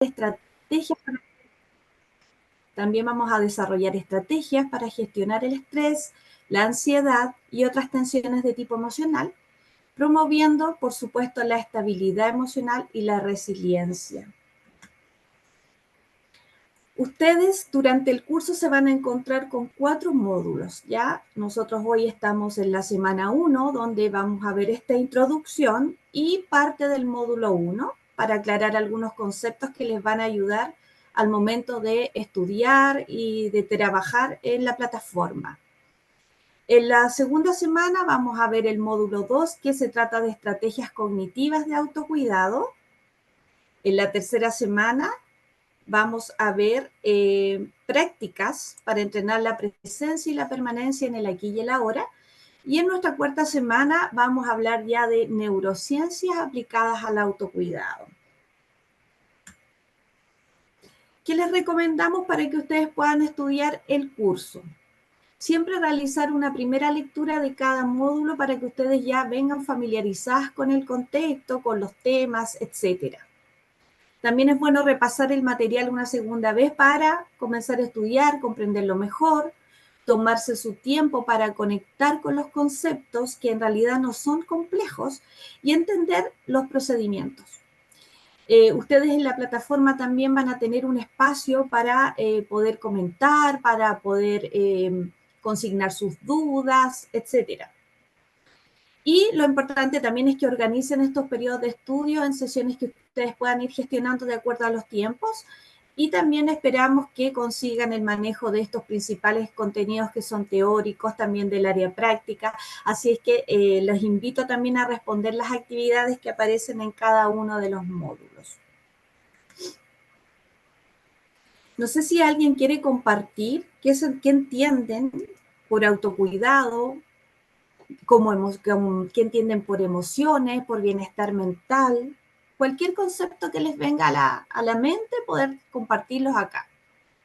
estrategias, también vamos a desarrollar estrategias para gestionar el estrés, la ansiedad y otras tensiones de tipo emocional, promoviendo, por supuesto, la estabilidad emocional y la resiliencia. Ustedes durante el curso se van a encontrar con 4 módulos, ¿ya? Nosotros hoy estamos en la semana 1, donde vamos a ver esta introducción y parte del módulo 1 para aclarar algunos conceptos que les van a ayudar al momento de estudiar y de trabajar en la plataforma. En la segunda semana vamos a ver el módulo 2, que se trata de estrategias cognitivas de autocuidado. En la tercera semana vamos a ver prácticas para entrenar la presencia y la permanencia en el aquí y el ahora. Y en nuestra cuarta semana vamos a hablar ya de neurociencias aplicadas al autocuidado. ¿Qué les recomendamos para que ustedes puedan estudiar el curso? Siempre realizar una primera lectura de cada módulo para que ustedes ya vengan familiarizadas con el contexto, con los temas, etc. También es bueno repasar el material una segunda vez para comenzar a estudiar, comprenderlo mejor, tomarse su tiempo para conectar con los conceptos que en realidad no son complejos y entender los procedimientos. Ustedes en la plataforma también van a tener un espacio para poder comentar, para poder consignar sus dudas, etcétera. Y lo importante también es que organicen estos periodos de estudio en sesiones que ustedes puedan ir gestionando de acuerdo a los tiempos. Y también esperamos que consigan el manejo de estos principales contenidos que son teóricos, también del área práctica. Así es que los invito también a responder las actividades que aparecen en cada uno de los módulos. No sé si alguien quiere compartir qué entienden por autocuidado, qué entienden por emociones, por bienestar mental, cualquier concepto que les venga a la mente, poder compartirlos acá.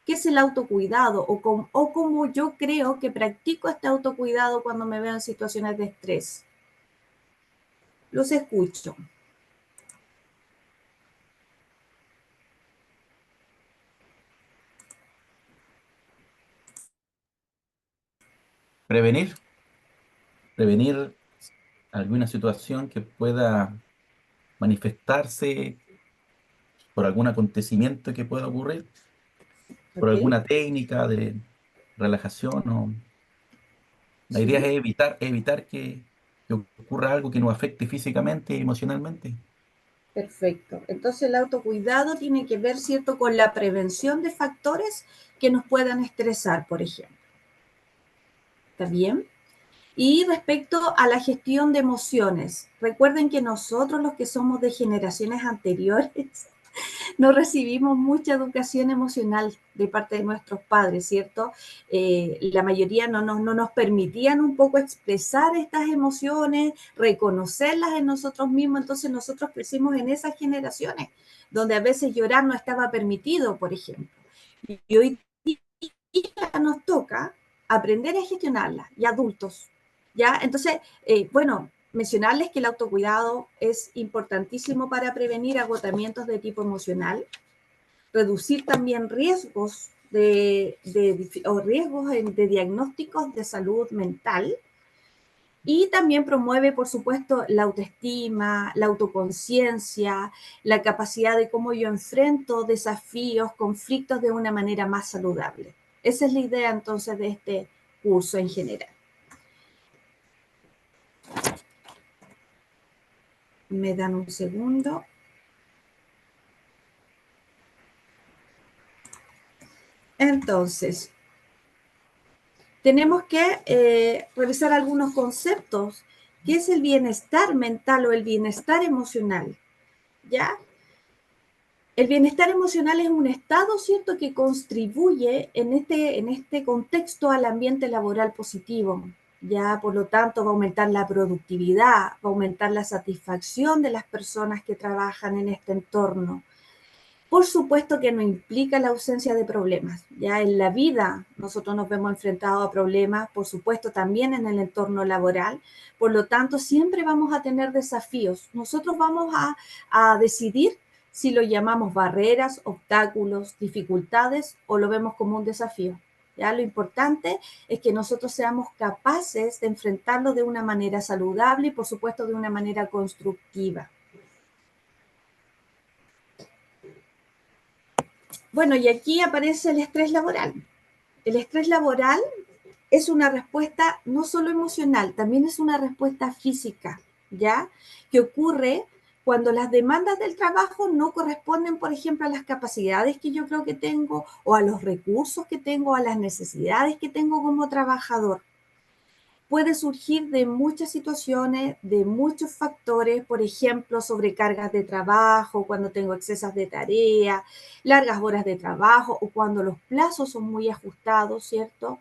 ¿Qué es el autocuidado? O cómo yo creo que practico este autocuidado cuando me veo en situaciones de estrés. Los escucho. Prevenir, prevenir alguna situación que pueda manifestarse por algún acontecimiento que pueda ocurrir, por ¿Ok? alguna técnica de relajación o la idea es Sí. evitar que ocurra algo que nos afecte físicamente y emocionalmente. Perfecto. Entonces el autocuidado tiene que ver, ¿cierto?, con la prevención de factores que nos puedan estresar, por ejemplo. ¿Está bien? Y respecto a la gestión de emociones, recuerden que nosotros los que somos de generaciones anteriores no recibimos mucha educación emocional de parte de nuestros padres, ¿cierto? La mayoría no nos permitían un poco expresar estas emociones, reconocerlas en nosotros mismos, entonces nosotros crecimos en esas generaciones, donde a veces llorar no estaba permitido, por ejemplo. Y hoy día nos toca aprender a gestionarlas, y adultos, ¿ya? Entonces, bueno, mencionarles que el autocuidado es importantísimo para prevenir agotamientos de tipo emocional, reducir también riesgos de diagnósticos de salud mental, y también promueve, por supuesto, la autoestima, la autoconciencia, la capacidad de cómo yo enfrento desafíos, conflictos de una manera más saludable. Esa es la idea entonces de este curso en general. Me dan un segundo. Entonces, tenemos que revisar algunos conceptos. ¿Qué es el bienestar mental o el bienestar emocional? ¿Ya? El bienestar emocional es un estado, ¿cierto?, que contribuye en este contexto al ambiente laboral positivo. Ya, por lo tanto, va a aumentar la productividad, va a aumentar la satisfacción de las personas que trabajan en este entorno. Por supuesto que no implica la ausencia de problemas. Ya en la vida nosotros nos vemos enfrentados a problemas, por supuesto también en el entorno laboral. Por lo tanto, siempre vamos a tener desafíos. Nosotros vamos a decidir si lo llamamos barreras, obstáculos, dificultades o lo vemos como un desafío. ¿Ya? Lo importante es que nosotros seamos capaces de enfrentarlo de una manera saludable y, por supuesto, de una manera constructiva. Bueno, y aquí aparece el estrés laboral. El estrés laboral es una respuesta no solo emocional, también es una respuesta física, ¿ya? Que ocurre cuando las demandas del trabajo no corresponden, por ejemplo, a las capacidades que yo creo que tengo o a los recursos que tengo, a las necesidades que tengo como trabajador. Puede surgir de muchas situaciones, de muchos factores, por ejemplo, sobrecargas de trabajo, cuando tengo excesos de tarea, largas horas de trabajo o cuando los plazos son muy ajustados, ¿cierto?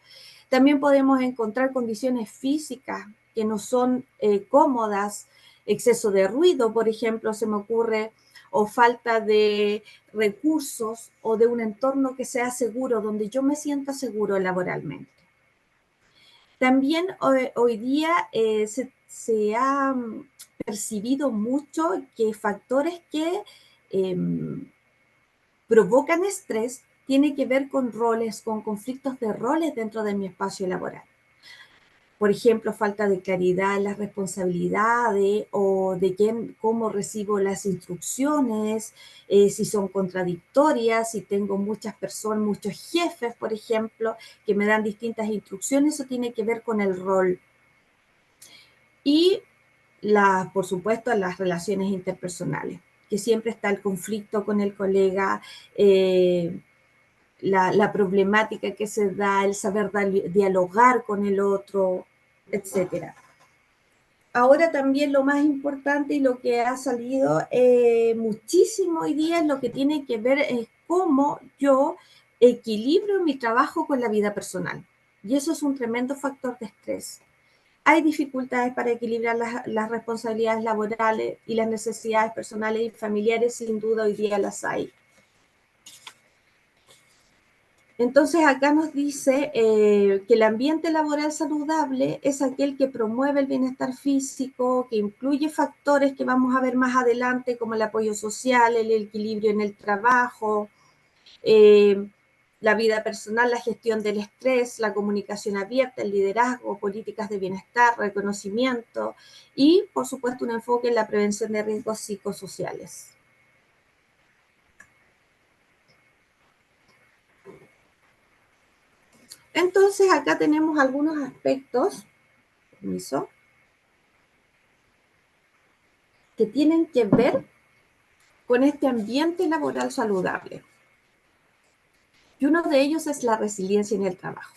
También podemos encontrar condiciones físicas que no son cómodas, exceso de ruido, por ejemplo, se me ocurre, o falta de recursos o de un entorno que sea seguro, donde yo me sienta seguro laboralmente. También hoy día se ha percibido mucho que factores que provocan estrés tienen que ver con roles, con conflictos de roles dentro de mi espacio laboral. Por ejemplo, falta de claridad en las responsabilidades o de cómo recibo las instrucciones, si son contradictorias, si tengo muchas personas, muchos jefes, por ejemplo, que me dan distintas instrucciones, eso tiene que ver con el rol. Y, por supuesto, las relaciones interpersonales, que siempre está el conflicto con el colega, la problemática que se da, el saber dialogar con el otro, etcétera. Ahora también lo más importante y lo que ha salido muchísimo hoy día es lo que tiene que ver es cómo yo equilibro mi trabajo con la vida personal. Y eso es un tremendo factor de estrés. Hay dificultades para equilibrar las responsabilidades laborales y las necesidades personales y familiares, sin duda hoy día las hay. Entonces acá nos dice que el ambiente laboral saludable es aquel que promueve el bienestar físico, que incluye factores que vamos a ver más adelante como el apoyo social, el equilibrio en el trabajo, la vida personal, la gestión del estrés, la comunicación abierta, el liderazgo, políticas de bienestar, reconocimiento y, por supuesto, un enfoque en la prevención de riesgos psicosociales. Entonces, acá tenemos algunos aspectos, permiso, que tienen que ver con este ambiente laboral saludable. Y uno de ellos es la resiliencia en el trabajo.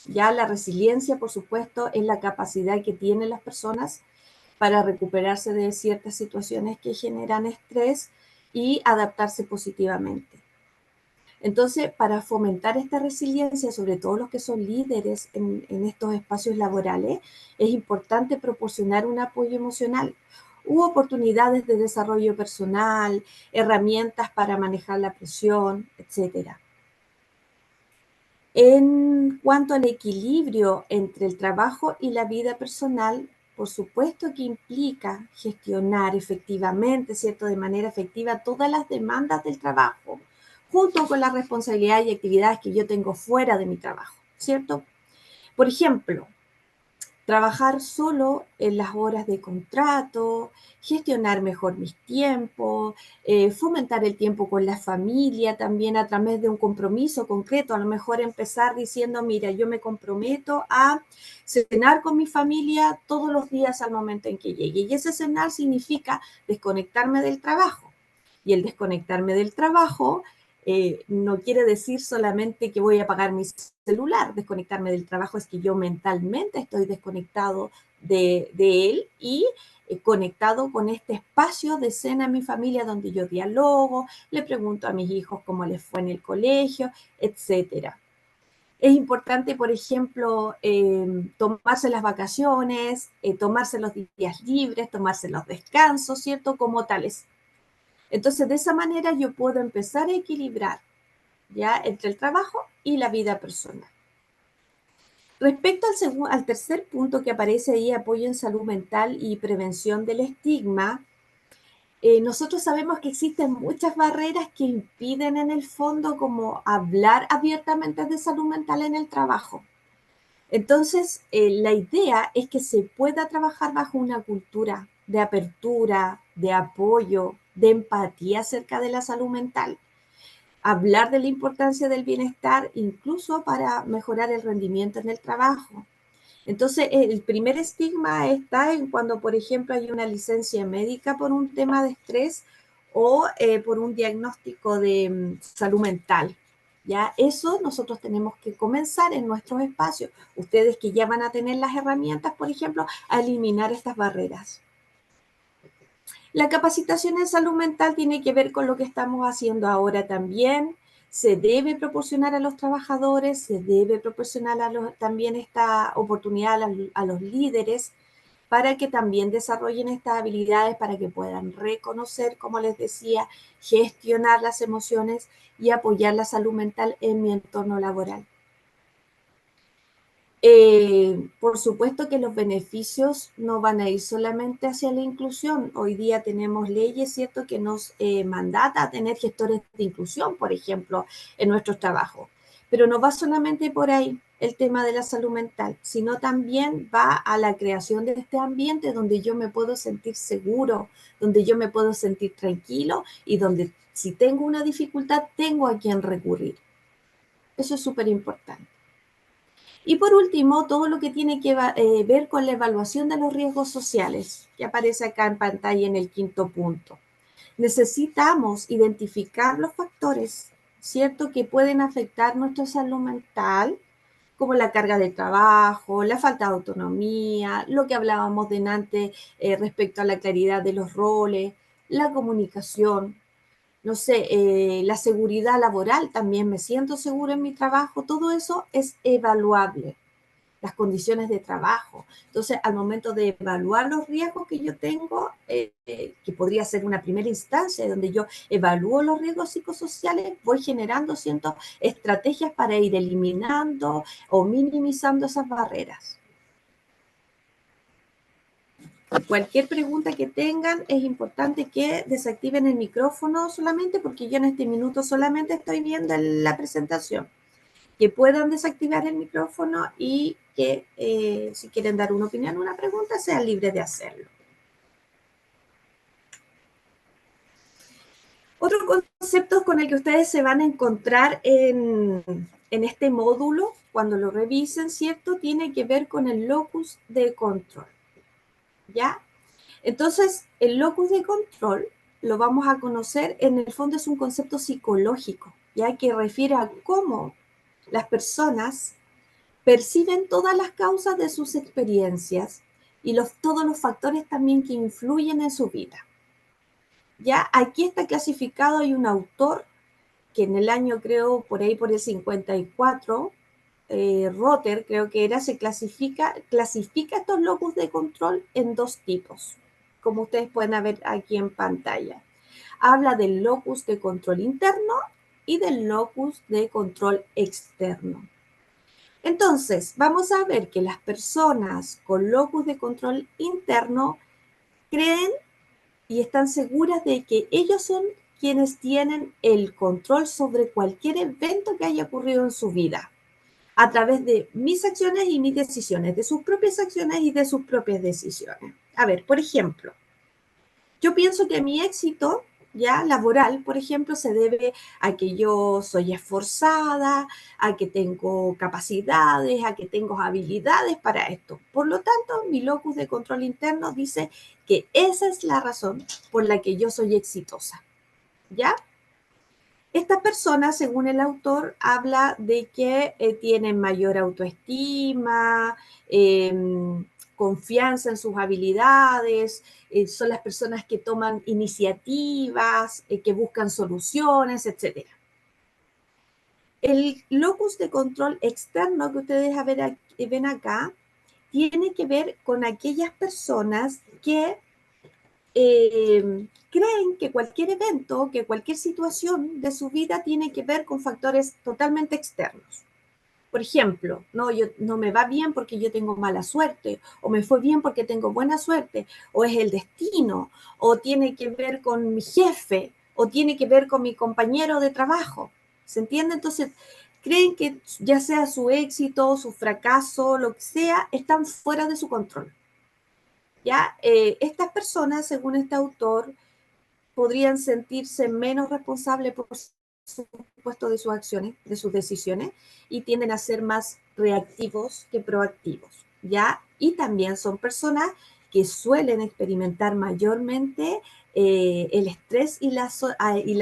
Ya la resiliencia, por supuesto, es la capacidad que tienen las personas para recuperarse de ciertas situaciones que generan estrés y adaptarse positivamente. Entonces, para fomentar esta resiliencia, sobre todo los que son líderes en estos espacios laborales, es importante proporcionar un apoyo emocional u oportunidades de desarrollo personal, herramientas para manejar la presión, etc. En cuanto al equilibrio entre el trabajo y la vida personal, por supuesto que implica gestionar efectivamente, ¿cierto? De manera efectiva todas las demandas del trabajo, junto con las responsabilidades y actividades que yo tengo fuera de mi trabajo, ¿cierto? Por ejemplo, trabajar solo en las horas de contrato, gestionar mejor mis tiempos, fomentar el tiempo con la familia también a través de un compromiso concreto. A lo mejor empezar diciendo, mira, yo me comprometo a cenar con mi familia todos los días al momento en que llegue. Y ese cenar significa desconectarme del trabajo. Y el desconectarme del trabajo no quiere decir solamente que voy a apagar mi celular. Desconectarme del trabajo es que yo mentalmente estoy desconectado de él y conectado con este espacio de cena en mi familia donde yo dialogo, le pregunto a mis hijos cómo les fue en el colegio, etcétera. Es importante, por ejemplo, tomarse las vacaciones, tomarse los días libres, tomarse los descansos, ¿cierto? Como tales. Entonces, de esa manera yo puedo empezar a equilibrar ya entre el trabajo y la vida personal. Respecto al tercer punto que aparece ahí, apoyo en salud mental y prevención del estigma, nosotros sabemos que existen muchas barreras que impiden en el fondo como hablar abiertamente de salud mental en el trabajo. Entonces, la idea es que se pueda trabajar bajo una cultura de apertura, de apoyo, de empatía acerca de la salud mental. Hablar de la importancia del bienestar incluso para mejorar el rendimiento en el trabajo. Entonces, el primer estigma está en cuando, por ejemplo, hay una licencia médica por un tema de estrés o por un diagnóstico de salud mental. Ya, eso nosotros tenemos que comenzar en nuestros espacios. Ustedes que ya van a tener las herramientas, por ejemplo, a eliminar estas barreras. La capacitación en salud mental tiene que ver con lo que estamos haciendo ahora también. Se debe proporcionar a los trabajadores, se debe proporcionar también esta oportunidad a los líderes para que también desarrollen estas habilidades, para que puedan reconocer, como les decía, gestionar las emociones y apoyar la salud mental en mi entorno laboral. Por supuesto que los beneficios no van a ir solamente hacia la inclusión. Hoy día tenemos leyes, ¿cierto?, que nos mandata a tener gestores de inclusión, por ejemplo, en nuestros trabajos. Pero no va solamente por ahí el tema de la salud mental, sino también va a la creación de este ambiente donde yo me puedo sentir seguro, donde yo me puedo sentir tranquilo y donde si tengo una dificultad tengo a quien recurrir. Eso es súper importante. Y por último, todo lo que tiene que ver con la evaluación de los riesgos sociales, que aparece acá en pantalla en el quinto punto. Necesitamos identificar los factores, ¿cierto?, que pueden afectar nuestra salud mental, como la carga de trabajo, la falta de autonomía, lo que hablábamos delante respecto a la claridad de los roles, la comunicación, no sé, la seguridad laboral, también me siento seguro en mi trabajo, todo eso es evaluable, las condiciones de trabajo. Entonces, al momento de evaluar los riesgos que yo tengo, que podría ser una primera instancia donde yo evalúo los riesgos psicosociales, voy generando ciertas estrategias para ir eliminando o minimizando esas barreras. Cualquier pregunta que tengan, es importante que desactiven el micrófono solamente, porque yo en este minuto solamente estoy viendo la presentación. Que puedan desactivar el micrófono y que si quieren dar una opinión o una pregunta, sean libres de hacerlo. Otro concepto con el que ustedes se van a encontrar en este módulo, cuando lo revisen, ¿cierto?, tiene que ver con el locus de control. ¿Ya? Entonces, el locus de control lo vamos a conocer, en el fondo es un concepto psicológico, ya que refiere a cómo las personas perciben todas las causas de sus experiencias y todos los factores también que influyen en su vida. Ya aquí está clasificado, hay un autor que en el año, creo, por ahí por el 54, Rotter, creo que era, clasifica estos locus de control en dos tipos, como ustedes pueden ver aquí en pantalla. Habla del locus de control interno y del locus de control externo. Entonces, vamos a ver que las personas con locus de control interno creen y están seguras de que ellos son quienes tienen el control sobre cualquier evento que haya ocurrido en su vida, a través de mis acciones y mis decisiones, de sus propias acciones y de sus propias decisiones. A ver, por ejemplo, yo pienso que mi éxito ya laboral, por ejemplo, se debe a que yo soy esforzada, a que tengo capacidades, a que tengo habilidades para esto. Por lo tanto, mi locus de control interno dice que esa es la razón por la que yo soy exitosa. ¿Ya? Esta persona, según el autor, habla de que tienen mayor autoestima, confianza en sus habilidades, son las personas que toman iniciativas, que buscan soluciones, etc. El locus de control externo que ustedes ven acá tiene que ver con aquellas personas que creen que cualquier evento, que cualquier situación de su vida tiene que ver con factores totalmente externos. Por ejemplo, no, yo, no me va bien porque yo tengo mala suerte, o me fue bien porque tengo buena suerte, o es el destino, o tiene que ver con mi jefe, o tiene que ver con mi compañero de trabajo. ¿Se entiende? Entonces, creen que ya sea su éxito, su fracaso, lo que sea, están fuera de su control. ¿Ya? Estas personas, según este autor, podrían sentirse menos responsables por supuesto de sus acciones, de sus decisiones, y tienden a ser más reactivos que proactivos, ¿ya? Y también son personas que suelen experimentar mayormente el estrés y la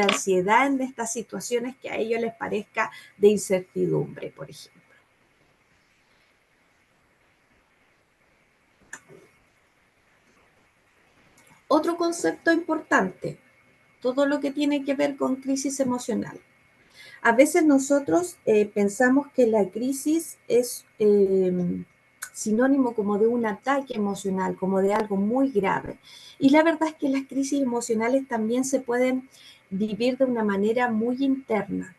ansiedad en estas situaciones que a ellos les parezca de incertidumbre, por ejemplo. Otro concepto importante, todo lo que tiene que ver con crisis emocional. A veces nosotros pensamos que la crisis es sinónimo como de un ataque emocional, como de algo muy grave. Y la verdad es que las crisis emocionales también se pueden vivir de una manera muy interna.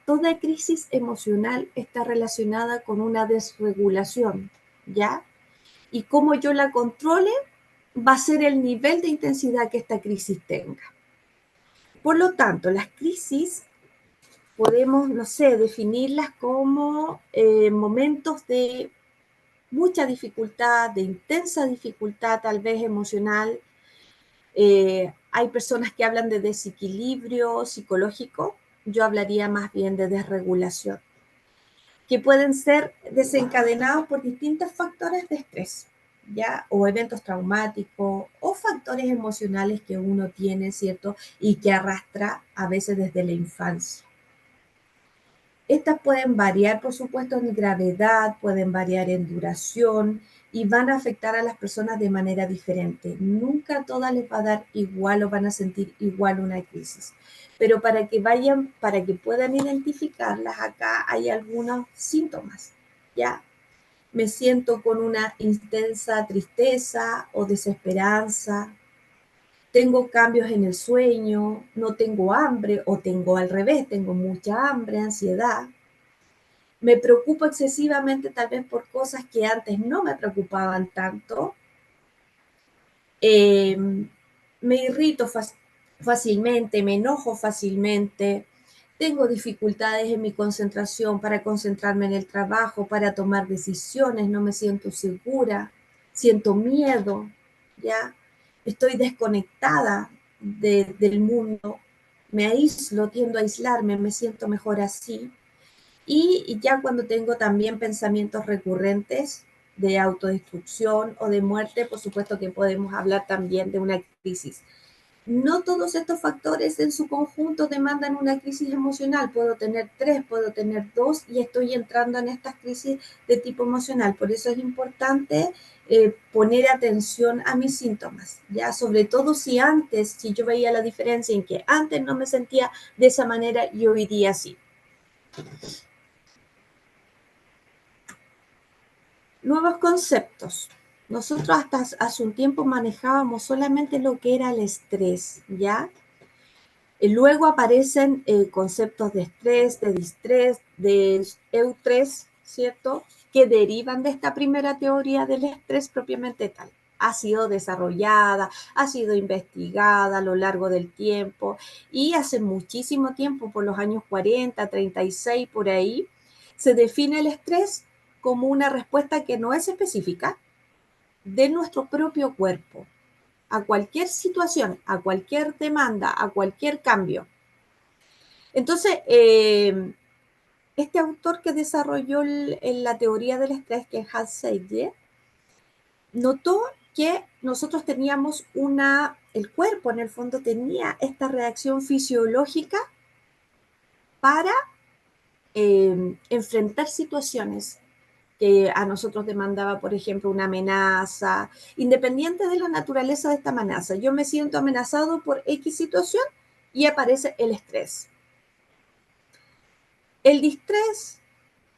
Toda crisis emocional está relacionada con una desregulación, ¿ya? Y cómo yo la controle va a ser el nivel de intensidad que esta crisis tenga. Por lo tanto, las crisis podemos, no sé, definirlas como momentos de mucha dificultad, de intensa dificultad tal vez emocional. Hay personas que hablan de desequilibrio psicológico, yo hablaría más bien de desregulación, que pueden ser desencadenados por distintos factores de estrés, ¿ya? O eventos traumáticos o factores emocionales que uno tiene, ¿cierto? Y que arrastra a veces desde la infancia. Estas pueden variar, por supuesto, en gravedad, pueden variar en duración y van a afectar a las personas de manera diferente. Nunca a todas les va a dar igual o van a sentir igual una crisis. Pero para que puedan identificarlas, acá hay algunos síntomas, ¿ya? Me siento con una intensa tristeza o desesperanza, tengo cambios en el sueño, no tengo hambre o tengo al revés, tengo mucha hambre, ansiedad. Me preocupo excesivamente tal vez por cosas que antes no me preocupaban tanto. Eh, Me irrito fácilmente, me enojo fácilmente, tengo dificultades en mi concentración para concentrarme en el trabajo, para tomar decisiones, no me siento segura, siento miedo, ¿ya? Estoy desconectada del mundo, me aíslo, tiendo a aislarme, me siento mejor así. Y ya cuando tengo también pensamientos recurrentes de autodestrucción o de muerte, por supuesto que podemos hablar también de una crisis. No todos estos factores en su conjunto demandan una crisis emocional. Puedo tener 3, puedo tener 2 y estoy entrando en estas crisis de tipo emocional. Por eso es importante poner atención a mis síntomas, ya sobre todo si yo veía la diferencia en que antes no me sentía de esa manera y hoy día sí. Nuevos conceptos. Nosotros hasta hace un tiempo manejábamos solamente lo que era el estrés, ¿ya? Luego aparecen conceptos de estrés, de distrés, de eustrés, ¿cierto? Que derivan de esta primera teoría del estrés propiamente tal. Ha sido desarrollada, ha sido investigada a lo largo del tiempo y hace muchísimo tiempo, por los años 40, 36, por ahí, se define el estrés como una respuesta que no es específica de nuestro propio cuerpo a cualquier situación, a cualquier demanda, a cualquier cambio. Entonces, este autor que desarrolló la teoría del estrés, que es Hans Selye, notó que nosotros teníamos el cuerpo en el fondo tenía esta reacción fisiológica para enfrentar situaciones que a nosotros demandaba, por ejemplo, una amenaza, independiente de la naturaleza de esta amenaza. Yo me siento amenazado por X situación y aparece el estrés. El distrés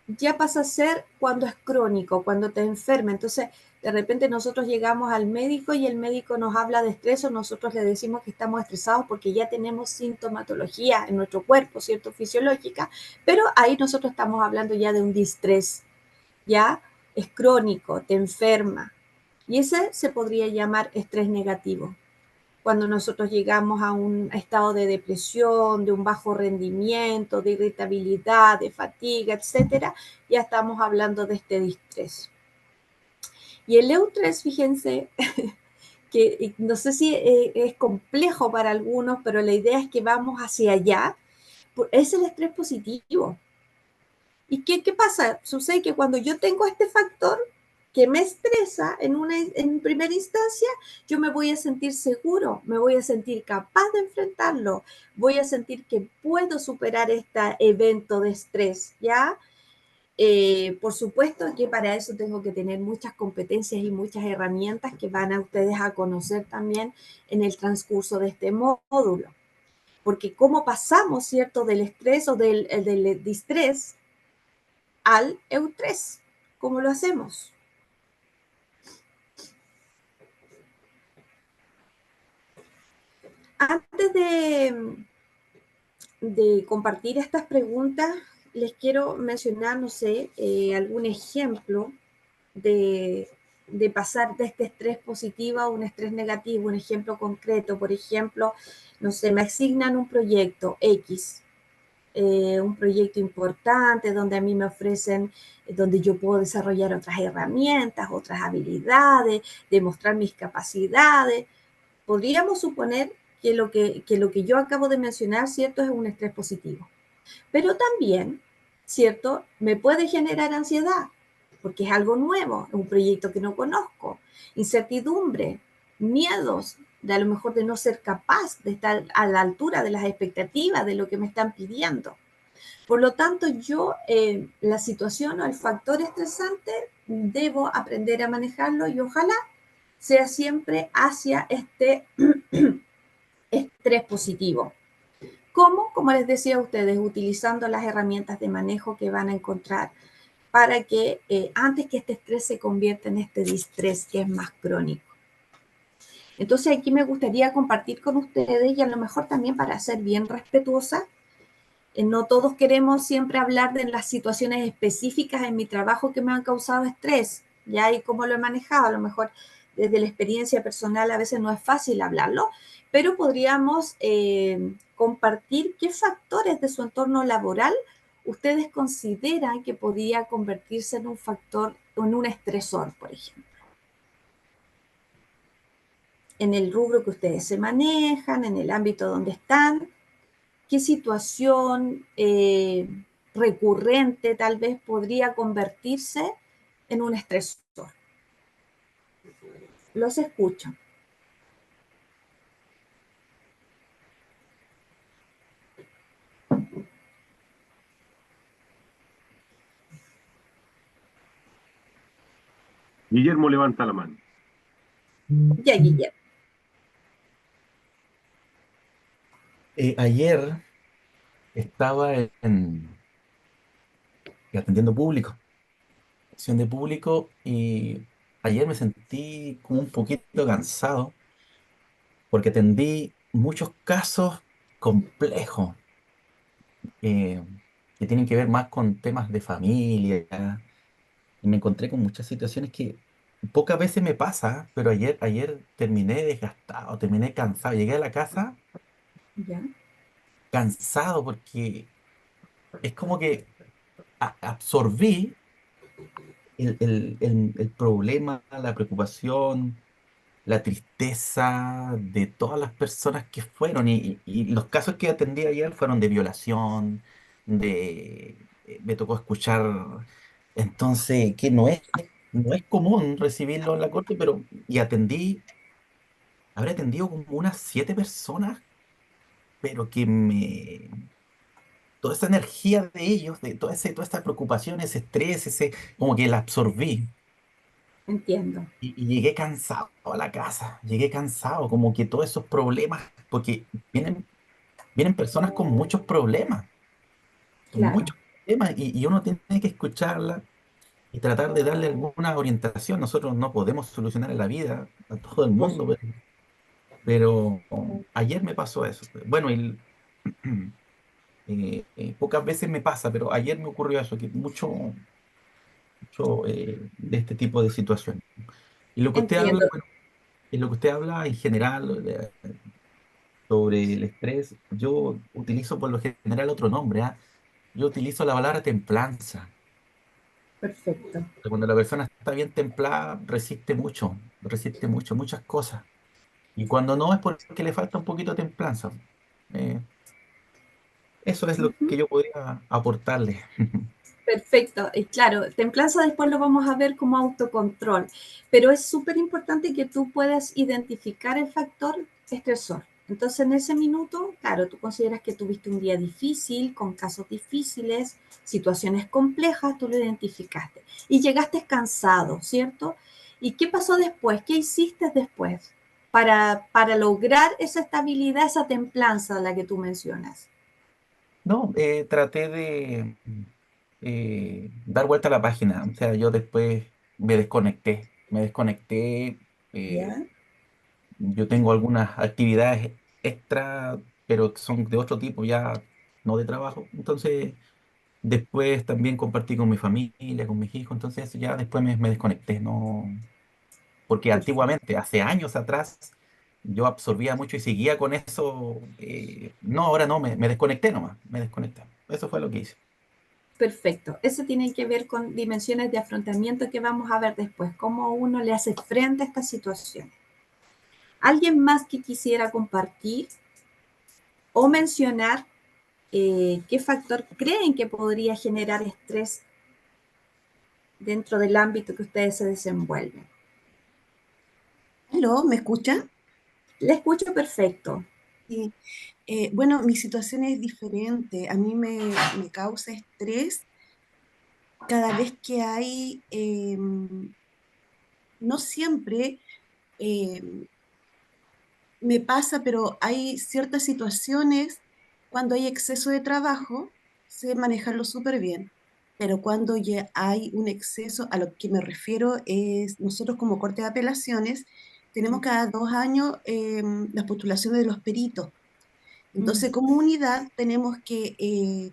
ya pasa a ser cuando es crónico, cuando te enferma. Entonces, de repente nosotros llegamos al médico y el médico nos habla de estrés o nosotros le decimos que estamos estresados porque ya tenemos sintomatología en nuestro cuerpo, ¿cierto? Fisiológica, pero ahí nosotros estamos hablando ya de un distrés, ya es crónico, te enferma. Y ese se podría llamar estrés negativo cuando nosotros llegamos a un estado de depresión, de un bajo rendimiento, de irritabilidad, de fatiga, etcétera, ya estamos hablando de este distrés. Y el EU3, fíjense, que no sé si es complejo para algunos, pero la idea es que vamos hacia allá, es el estrés positivo. ¿Y qué pasa? Sucede que cuando yo tengo este factor que me estresa en primera instancia, yo me voy a sentir seguro, me voy a sentir capaz de enfrentarlo, voy a sentir que puedo superar este evento de estrés, ¿ya? Por supuesto que para eso tengo que tener muchas competencias y muchas herramientas que van a ustedes a conocer también en el transcurso de este módulo. Porque cómo pasamos, ¿cierto?, del estrés o del distrés al EU3. ¿Cómo lo hacemos? Antes de compartir estas preguntas, les quiero mencionar, no sé, algún ejemplo de, de pasar de este estrés positivo a un estrés negativo, un ejemplo concreto. Por ejemplo, no sé, me asignan un proyecto X, un proyecto importante donde a mí me ofrecen, donde yo puedo desarrollar otras herramientas, otras habilidades, demostrar mis capacidades. Podríamos suponer que lo que yo acabo de mencionar, ¿cierto?, es un estrés positivo. Pero también, ¿cierto?, me puede generar ansiedad, porque es algo nuevo, es un proyecto que no conozco, incertidumbre, miedos de a lo mejor de no ser capaz de estar a la altura de las expectativas de lo que me están pidiendo. Por lo tanto, yo la situación o el factor estresante debo aprender a manejarlo y ojalá sea siempre hacia este estrés positivo. ¿Cómo? Como les decía a ustedes, utilizando las herramientas de manejo que van a encontrar para que antes que este estrés se convierta en este distrés que es más crónico. Entonces aquí me gustaría compartir con ustedes y a lo mejor también para ser bien respetuosa, no todos queremos siempre hablar de las situaciones específicas en mi trabajo que me han causado estrés, ya y cómo lo he manejado. A lo mejor desde la experiencia personal a veces no es fácil hablarlo, pero podríamos compartir qué factores de su entorno laboral ustedes consideran que podría convertirse en un factor, en un estresor, por ejemplo. En el rubro que ustedes se manejan, en el ámbito donde están, qué situación recurrente tal vez podría convertirse en un estresor. Los escucho. Guillermo levanta la mano. Ya, Guillermo. Ayer estaba atendiendo público, acción de público, y ayer me sentí como un poquito cansado porque atendí muchos casos complejos eh, que tienen que ver más con temas de familia, y me encontré con muchas situaciones que pocas veces me pasa, pero ayer terminé desgastado, terminé cansado, llegué a la casa Ya, cansado porque es como que absorbí el problema, la preocupación, la tristeza de todas las personas que fueron. Y los casos que atendí ayer fueron de violación, me tocó escuchar, entonces, que no es común recibirlo en la corte, y habré atendido como unas 7 personas, pero toda esa energía de ellos, de toda esta preocupación, ese estrés, como que la absorbí. entiendo. Y llegué cansado a la casa, llegué cansado, como que todos esos problemas, porque vienen personas con muchos problemas, Claro, muchos. tema y uno tiene que escucharla y tratar de darle alguna orientación. Nosotros no podemos solucionar en la vida a todo el Por mundo, supuesto. pero ayer me pasó eso. Bueno, pocas veces me pasa, pero ayer me ocurrió eso, que mucho de este tipo de situaciones. Y lo que usted habla, Entiendo. bueno, en lo que usted habla en general sobre el estrés, yo utilizo por lo general otro nombre, ¿ah? Yo utilizo la palabra templanza. Perfecto. Cuando la persona está bien templada, resiste mucho, muchas cosas. Y cuando no es porque le falta un poquito de templanza. Eh, Eso es lo Ujú. que yo podría aportarle. Perfecto. Y claro, templanza después lo vamos a ver como autocontrol, pero es súper importante que tú puedas identificar el factor estresor. Entonces, en ese minuto, claro, tú consideras que tuviste un día difícil, con casos difíciles, situaciones complejas, tú lo identificaste y llegaste cansado, ¿cierto? ¿Y qué pasó después? ¿Qué hiciste después para lograr esa estabilidad, esa templanza de la que tú mencionas? No, traté de dar vuelta a la página. O sea, yo después me desconecté. eh, ¿Ya? yo tengo algunas actividades extra, pero que son de otro tipo, ya no de trabajo. Entonces, después también compartí con mi familia, con mis hijos. Entonces, ya después me desconecté. No, porque Perfecto. antiguamente, hace años atrás, yo absorbía mucho y seguía con eso. No, ahora no, me desconecté nomás, me desconecté. Eso fue lo que hice. Perfecto. Eso tiene que ver con dimensiones de afrontamiento que vamos a ver después, cómo uno le hace frente a esta situación. ¿Alguien más que quisiera compartir o mencionar qué factor creen que podría generar estrés dentro del ámbito que ustedes se desenvuelven? ¿Aló? ¿Me escucha? Le escucho perfecto. Sí. Bueno, mi situación es diferente. A mí me causa estrés cada vez que hay, no siempre eh, me pasa, pero hay ciertas situaciones cuando hay exceso de trabajo, sé manejarlo súper bien. Pero cuando ya hay un exceso, a lo que me refiero es, nosotros como Corte de Apelaciones tenemos cada 2 años las postulaciones de los peritos. Mm, Entonces, como unidad tenemos que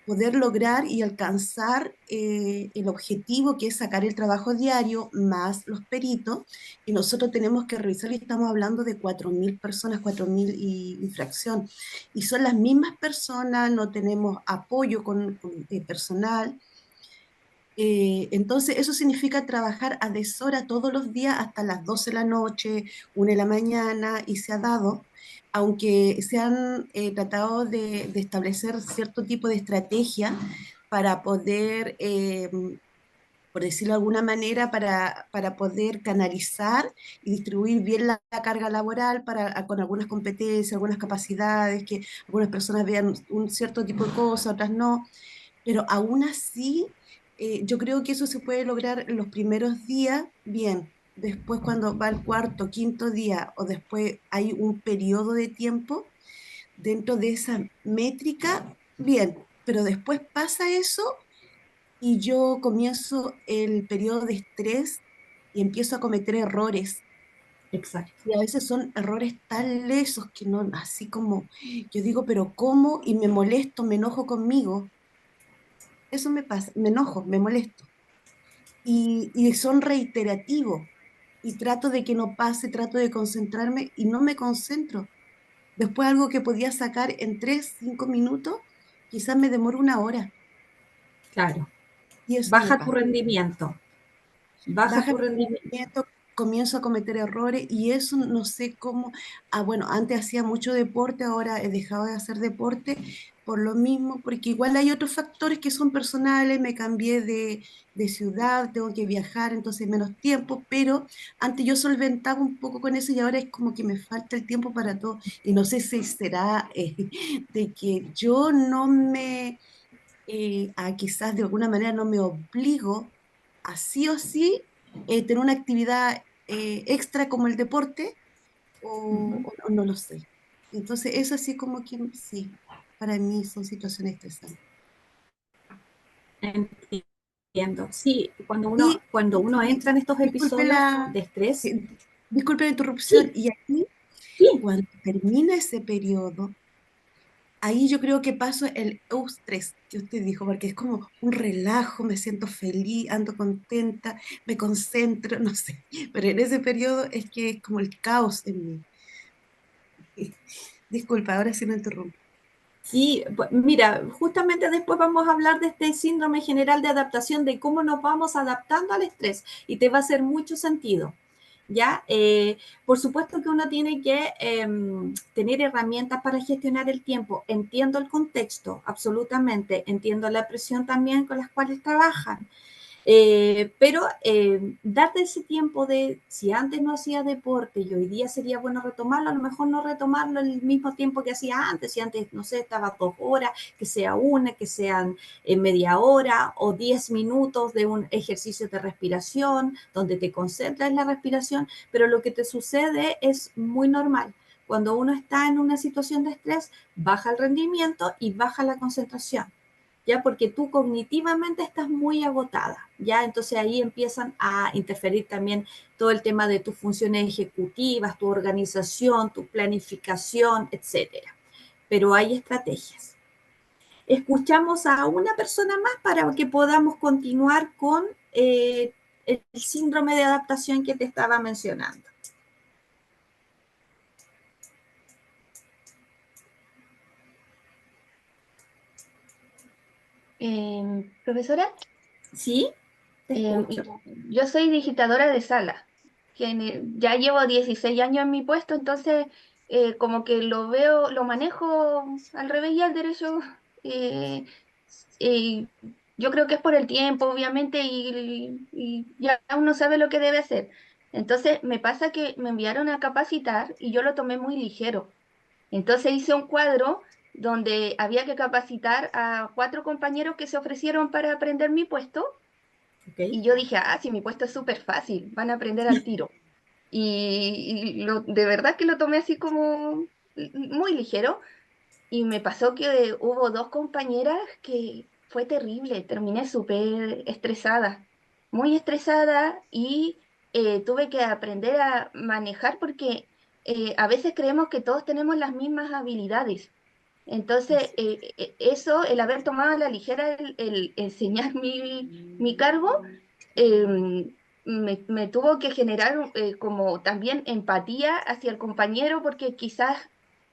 poder lograr y alcanzar el objetivo que es sacar el trabajo diario más los peritos, y nosotros tenemos que revisar, y estamos hablando de 4.000 personas, 4.000 y fracción, y son las mismas personas, no tenemos apoyo con personal. Entonces, eso significa trabajar a deshora todos los días hasta las 12 de la noche, 1 de la mañana, y se ha dado, aunque se han tratado de establecer cierto tipo de estrategia para poder, por decirlo de alguna manera, para poder canalizar y distribuir bien la carga laboral con algunas competencias, algunas capacidades, que algunas personas vean un cierto tipo de cosas, otras no, pero aún así, yo creo que eso se puede lograr en los primeros días, bien. Después, cuando va el cuarto, quinto día, o después hay un periodo de tiempo dentro de esa métrica, bien. Pero después pasa eso y yo comienzo el periodo de estrés y empiezo a cometer errores. exacto. Y a veces son errores tan lesos que no, así como yo digo, pero ¿cómo? Y me molesto, me enojo conmigo. Eso me pasa, me enojo, me molesto. Y son reiterativos. Y trato de que no pase, trato de concentrarme y no me concentro. Después algo que podía sacar en 3, 5 minutos, quizás me demoro 1 hora. Claro. Y eso me Baja tu pasa. rendimiento. Baja Baja tu el rendimiento. rendimiento, comienzo a cometer errores y eso no sé cómo. Bueno, antes hacía mucho deporte, ahora he dejado de hacer deporte por lo mismo, porque igual hay otros factores que son personales, me cambié de ciudad, tengo que viajar, entonces menos tiempo, pero antes yo solventaba un poco con eso y ahora es como que me falta el tiempo para todo. Y no sé si será de que yo no me, quizás de alguna manera no me obligo a sí o sí tener una actividad extra como el deporte, Ujú. o no lo sé. Entonces, eso así como que sí, para mí son situaciones estresantes. Entiendo. Sí, Y, cuando uno y entra en estos disculpe episodios de estrés, eh, disculpe la interrupción, sí, y aquí, sí, cuando termina ese periodo, ahí yo creo que paso el eustrés que usted dijo, porque es como un relajo, me siento feliz, ando contenta, me concentro, no sé, pero en ese periodo es que es como el caos en mí. Disculpa, ahora sí no interrumpo. sí. Mira, justamente después vamos a hablar de este síndrome general de adaptación, de cómo nos vamos adaptando al estrés y te va a hacer mucho sentido. ¿Ya? Por supuesto que uno tiene que tener herramientas para gestionar el tiempo. Entiendo el contexto, absolutamente. Entiendo la presión también con las cuales trabajan. Pero darte ese tiempo de, si antes no hacía deporte y hoy día sería bueno retomarlo, a lo mejor no retomarlo el mismo tiempo que hacía antes, si antes, no sé, estaba 2 horas, que sea una, que sean media hora o 10 minutos de un ejercicio de respiración, donde te concentras en la respiración, pero lo que te sucede es muy normal. Cuando uno está en una situación de estrés, baja el rendimiento y baja la concentración, ya porque tú cognitivamente estás muy agotada, ya entonces ahí empiezan a interferir también todo el tema de tus funciones ejecutivas, tu organización, tu planificación, etcétera. Pero hay estrategias. Escuchamos a una persona más para que podamos continuar con el síndrome de adaptación que te estaba mencionando. Profesora, ¿Sí? Te eh, escucho. yo soy digitadora de sala, ya llevo 16 años en mi puesto, entonces como que lo veo, lo manejo al revés y al derecho. eh, y yo creo que es por el tiempo, obviamente, y ya uno sabe lo que debe hacer. Entonces me pasa que me enviaron a capacitar y yo lo tomé muy ligero. Entonces hice un cuadro donde había que capacitar a 4 compañeros que se ofrecieron para aprender mi puesto. ¿Ok? Y yo dije, ah, sí, mi puesto es súper fácil, van a aprender al tiro. De verdad que lo tomé así como muy ligero. Y me pasó que hubo 2 compañeras que fue terrible, terminé súper estresada, muy estresada y tuve que aprender a manejar porque a veces creemos que todos tenemos las mismas habilidades. Entonces, eso, el haber tomado a la ligera el enseñar mi cargo, me tuvo que generar como también empatía hacia el compañero porque quizás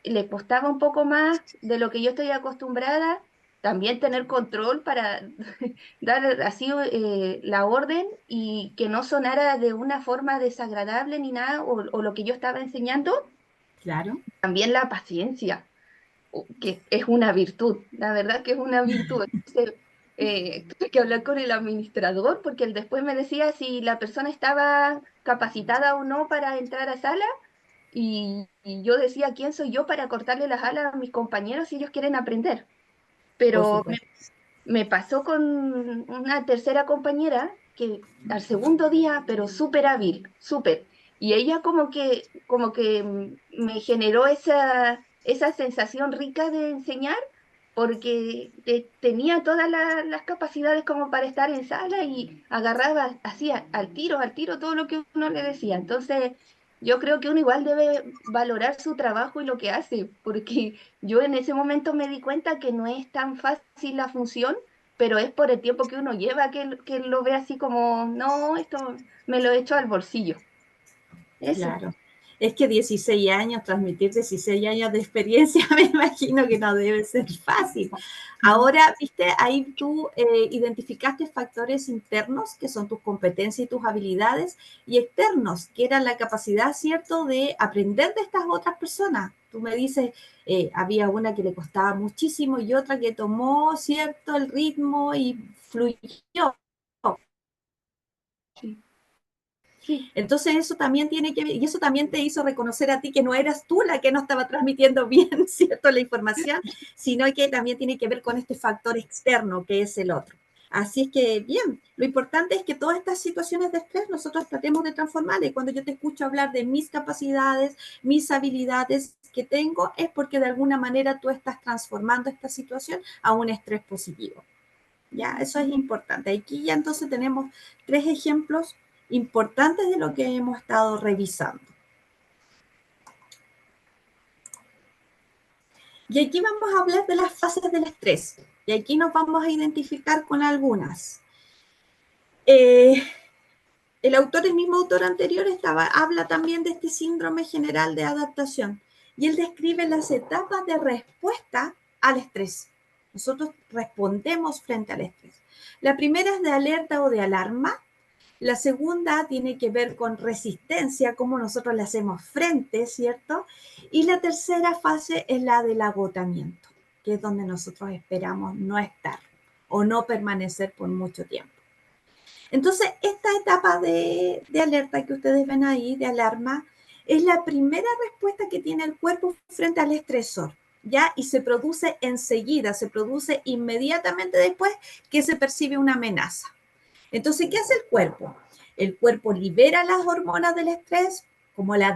le costaba un poco más de lo que yo estoy acostumbrada, también tener control para dar así la orden y que no sonara de una forma desagradable ni nada, o lo que yo estaba enseñando, Claro. también la paciencia que es una virtud, la verdad que es una virtud. Entonces, tuve que hablar con el administrador porque él después me decía si la persona estaba capacitada o no para entrar a sala y yo decía, ¿quién soy yo para cortarle las alas a mis compañeros si ellos quieren aprender? Por Pero supuesto. me pasó con una tercera compañera que al segundo día, pero súper hábil, súper. Y ella como que me generó esa sensación rica de enseñar, porque tenía todas las capacidades como para estar en sala y agarraba, hacía al tiro todo lo que uno le decía. Entonces, yo creo que uno igual debe valorar su trabajo y lo que hace, porque yo en ese momento me di cuenta que no es tan fácil la función, pero es por el tiempo que uno lleva que lo ve así como, no, esto me lo he hecho al bolsillo. Eso. Claro. Es que 16 años, transmitir 16 años de experiencia, me imagino que no debe ser fácil. Ahora, viste, ahí tú identificaste factores internos, que son tus competencias y tus habilidades, y externos, que eran la capacidad, ¿cierto?, de aprender de estas otras personas. Tú me dices, había una que le costaba muchísimo y otra que tomó, ¿cierto?, el ritmo y fluyó. Sí, sí, Entonces eso también tiene que ver, y eso también te hizo reconocer a ti que no eras tú la que no estaba transmitiendo bien, ¿cierto?, la información, sino que también tiene que ver con este factor externo que es el otro. Así es que, bien, lo importante es que todas estas situaciones de estrés nosotros tratemos de transformarlas. Y cuando yo te escucho hablar de mis capacidades, mis habilidades que tengo, es porque de alguna manera tú estás transformando esta situación a un estrés positivo. Ya, eso es importante. Aquí ya entonces tenemos 3 ejemplos importantes de lo que hemos estado revisando. Y aquí vamos a hablar de las fases del estrés. Y aquí nos vamos a identificar con algunas. El mismo autor anterior habla también de este síndrome general de adaptación. Y él describe las etapas de respuesta al estrés. Nosotros respondemos frente al estrés. La primera es de alerta o de alarma. La segunda tiene que ver con resistencia, cómo nosotros le hacemos frente, ¿cierto? Y la tercera fase es la del agotamiento, que es donde nosotros esperamos no estar o no permanecer por mucho tiempo. Entonces, esta etapa de alerta que ustedes ven ahí, de alarma, es la primera respuesta que tiene el cuerpo frente al estresor, ¿ya? Y se produce enseguida, se produce inmediatamente después que se percibe una amenaza. Entonces, ¿qué hace el cuerpo? El cuerpo libera las hormonas del estrés, como la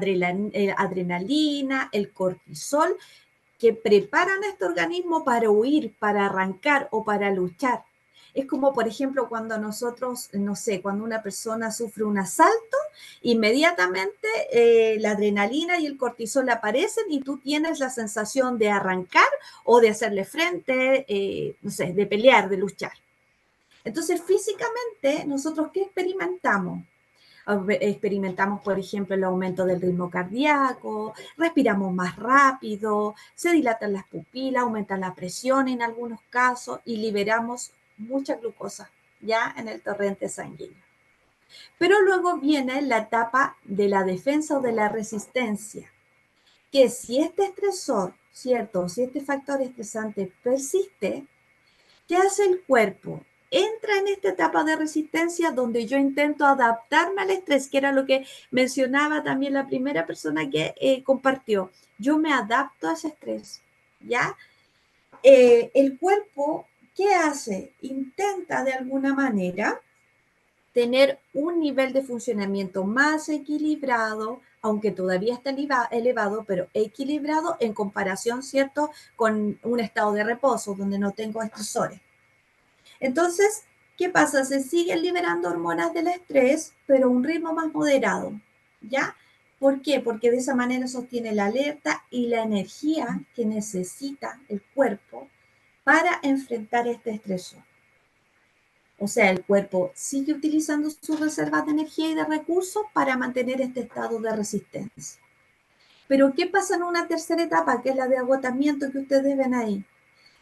adrenalina, el cortisol, que preparan a este organismo para huir, para arrancar o para luchar. Es como, por ejemplo, cuando nosotros, no sé, cuando una persona sufre un asalto, inmediatamente la adrenalina y el cortisol aparecen y tú tienes la sensación de arrancar o de hacerle frente, no sé, de pelear, de luchar. Entonces, físicamente, ¿nosotros qué experimentamos? Experimentamos, por ejemplo, el aumento del ritmo cardíaco, respiramos más rápido, se dilatan las pupilas, aumenta la presión en algunos casos y liberamos mucha glucosa ya en el torrente sanguíneo. Pero luego viene la etapa de la defensa o de la resistencia, que si este estresor, ¿cierto? Si este factor estresante persiste, ¿qué hace el cuerpo? Entra en esta etapa de resistencia donde yo intento adaptarme al estrés, que era lo que mencionaba también la primera persona que compartió. Yo me adapto a ese estrés, ¿ya? El cuerpo, ¿qué hace? Intenta de alguna manera tener un nivel de funcionamiento más equilibrado, aunque todavía está elevado, pero equilibrado en comparación, ¿cierto?, con un estado de reposo donde no tengo estresores. Entonces, ¿qué pasa? Se siguen liberando hormonas del estrés, pero a un ritmo más moderado, ¿ya? ¿Por qué? Porque de esa manera sostiene la alerta y la energía que necesita el cuerpo para enfrentar este estresor. O sea, el cuerpo sigue utilizando sus reservas de energía y de recursos para mantener este estado de resistencia. Pero ¿qué pasa en una tercera etapa, que es la de agotamiento que ustedes ven ahí?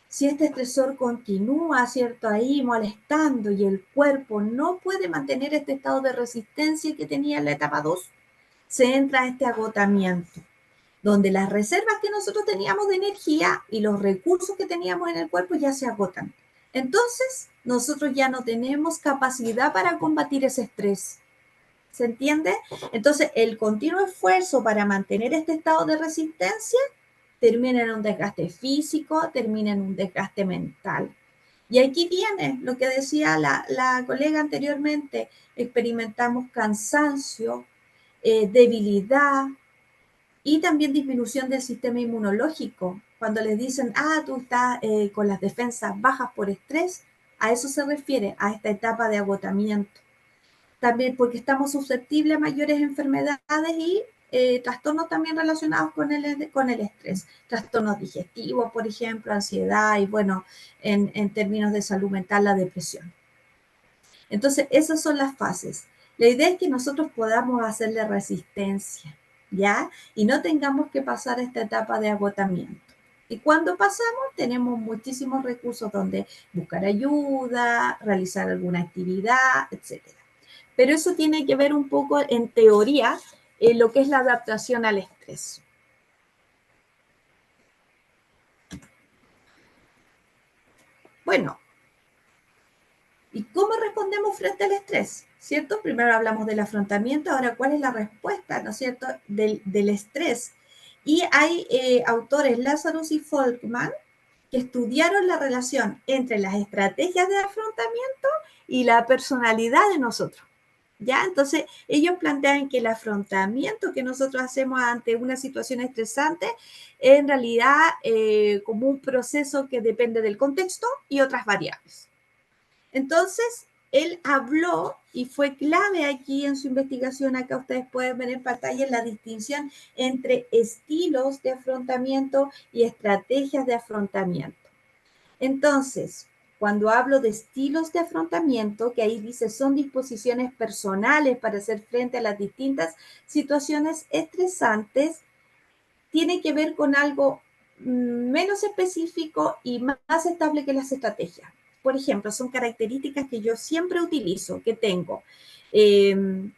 Si este estresor continúa, ¿cierto?, ahí molestando y el cuerpo no puede mantener este estado de resistencia que tenía en la etapa 2, se entra a este agotamiento, donde las reservas que nosotros teníamos de energía y los recursos que teníamos en el cuerpo ya se agotan. Entonces, nosotros ya no tenemos capacidad para combatir ese estrés. ¿Se entiende? Entonces, el continuo esfuerzo para mantener este estado de resistencia termina en un desgaste físico, termina en un desgaste mental. Y aquí viene lo que decía la colega anteriormente, experimentamos cansancio, debilidad y también disminución del sistema inmunológico. Cuando les dicen, tú estás con las defensas bajas por estrés, a eso se refiere, a esta etapa de agotamiento. También porque estamos susceptibles a mayores enfermedades y trastornos también relacionados con el estrés. Trastornos digestivos, por ejemplo, ansiedad y, bueno, en términos de salud mental, la depresión. Entonces, esas son las fases. La idea es que nosotros podamos hacerle resistencia, ¿ya? Y no tengamos que pasar esta etapa de agotamiento. Y cuando pasamos, tenemos muchísimos recursos donde buscar ayuda, realizar alguna actividad, etcétera. Pero eso tiene que ver un poco en teoría en lo que es la adaptación al estrés. Bueno, ¿y cómo respondemos frente al estrés? ¿Cierto? Primero hablamos del afrontamiento, ahora ¿cuál es la respuesta, ¿no es cierto?, del estrés. Y hay autores, Lazarus y Folkman, que estudiaron la relación entre las estrategias de afrontamiento y la personalidad de nosotros. ¿Ya? Entonces, ellos plantean que el afrontamiento que nosotros hacemos ante una situación estresante es en realidad como un proceso que depende del contexto y otras variables. Entonces, él habló y fue clave aquí en su investigación. Acá ustedes pueden ver en pantalla la distinción entre estilos de afrontamiento y estrategias de afrontamiento. Entonces, cuando hablo de estilos de afrontamiento, que ahí dice son disposiciones personales para hacer frente a las distintas situaciones estresantes, tiene que ver con algo menos específico y más estable que las estrategias. Por ejemplo, son características que yo siempre utilizo, que tengo.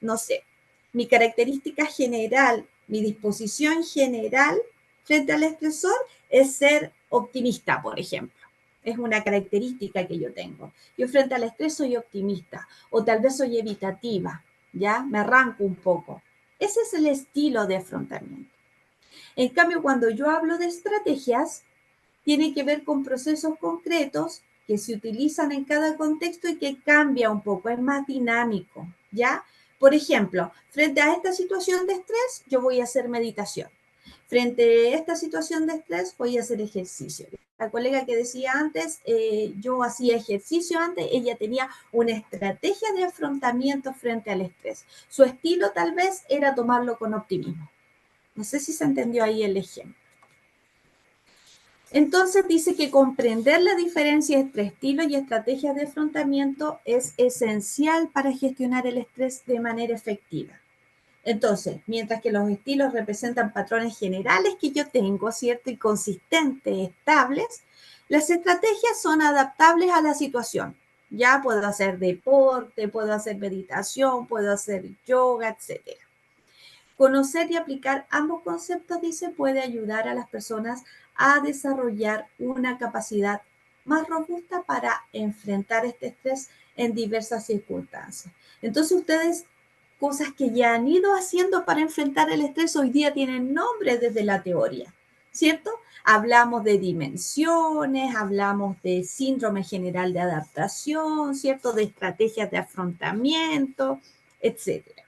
No sé, mi característica general, mi disposición general frente al estresor es ser optimista, por ejemplo. Es una característica que yo tengo. Yo frente al estrés soy optimista o tal vez soy evitativa, ¿ya? Me arranco un poco. Ese es el estilo de afrontamiento. En cambio, cuando yo hablo de estrategias, tiene que ver con procesos concretos que se utilizan en cada contexto y que cambia un poco, es más dinámico, ¿ya? Por ejemplo, frente a esta situación de estrés, yo voy a hacer meditación. Frente a esta situación de estrés, voy a hacer ejercicio. La colega que decía antes, yo hacía ejercicio antes, ella tenía una estrategia de afrontamiento frente al estrés. Su estilo tal vez era tomarlo con optimismo. No sé si se entendió ahí el ejemplo. Entonces dice que comprender la diferencia entre estilos y estrategias de afrontamiento es esencial para gestionar el estrés de manera efectiva. Entonces, mientras que los estilos representan patrones generales que yo tengo, ¿cierto? Y consistentes, estables, las estrategias son adaptables a la situación. Ya puedo hacer deporte, puedo hacer meditación, puedo hacer yoga, etcétera. Conocer y aplicar ambos conceptos, dice, puede ayudar a las personas a desarrollar una capacidad más robusta para enfrentar este estrés en diversas circunstancias. Entonces, ustedes, cosas que ya han ido haciendo para enfrentar el estrés, hoy día tienen nombre desde la teoría, ¿cierto? Hablamos de dimensiones, hablamos de síndrome general de adaptación, ¿cierto? De estrategias de afrontamiento, etcétera.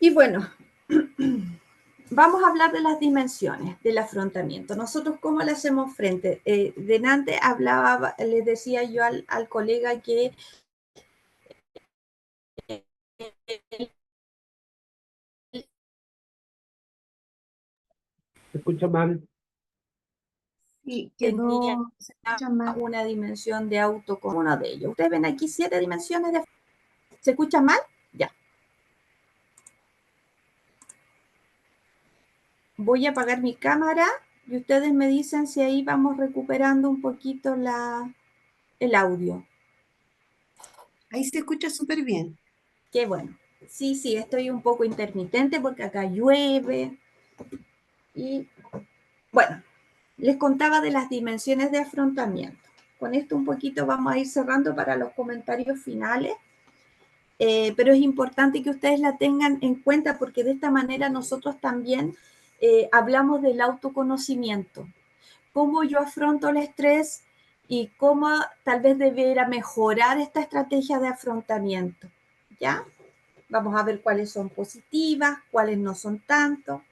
Y bueno, vamos a hablar de las dimensiones del afrontamiento. Nosotros, ¿cómo le hacemos frente? Delante hablaba, les decía yo al colega que Se escucha mal. Sí, tenía se escucha mal. una dimensión de auto como uno de ellos. Ustedes ven aquí 7 dimensiones de... ¿Se escucha mal? Ya. Voy a apagar mi cámara y ustedes me dicen si ahí vamos recuperando un poquito el audio. Ahí se escucha súper bien. Qué bueno. Sí, estoy un poco intermitente porque acá llueve. Y bueno, les contaba de las dimensiones de afrontamiento. Con esto un poquito vamos a ir cerrando para los comentarios finales. Pero es importante que ustedes la tengan en cuenta porque de esta manera nosotros también hablamos del autoconocimiento. Cómo yo afronto el estrés y cómo tal vez debiera mejorar esta estrategia de afrontamiento. ¿Ya? Vamos a ver cuáles son positivas, cuáles no son tanto.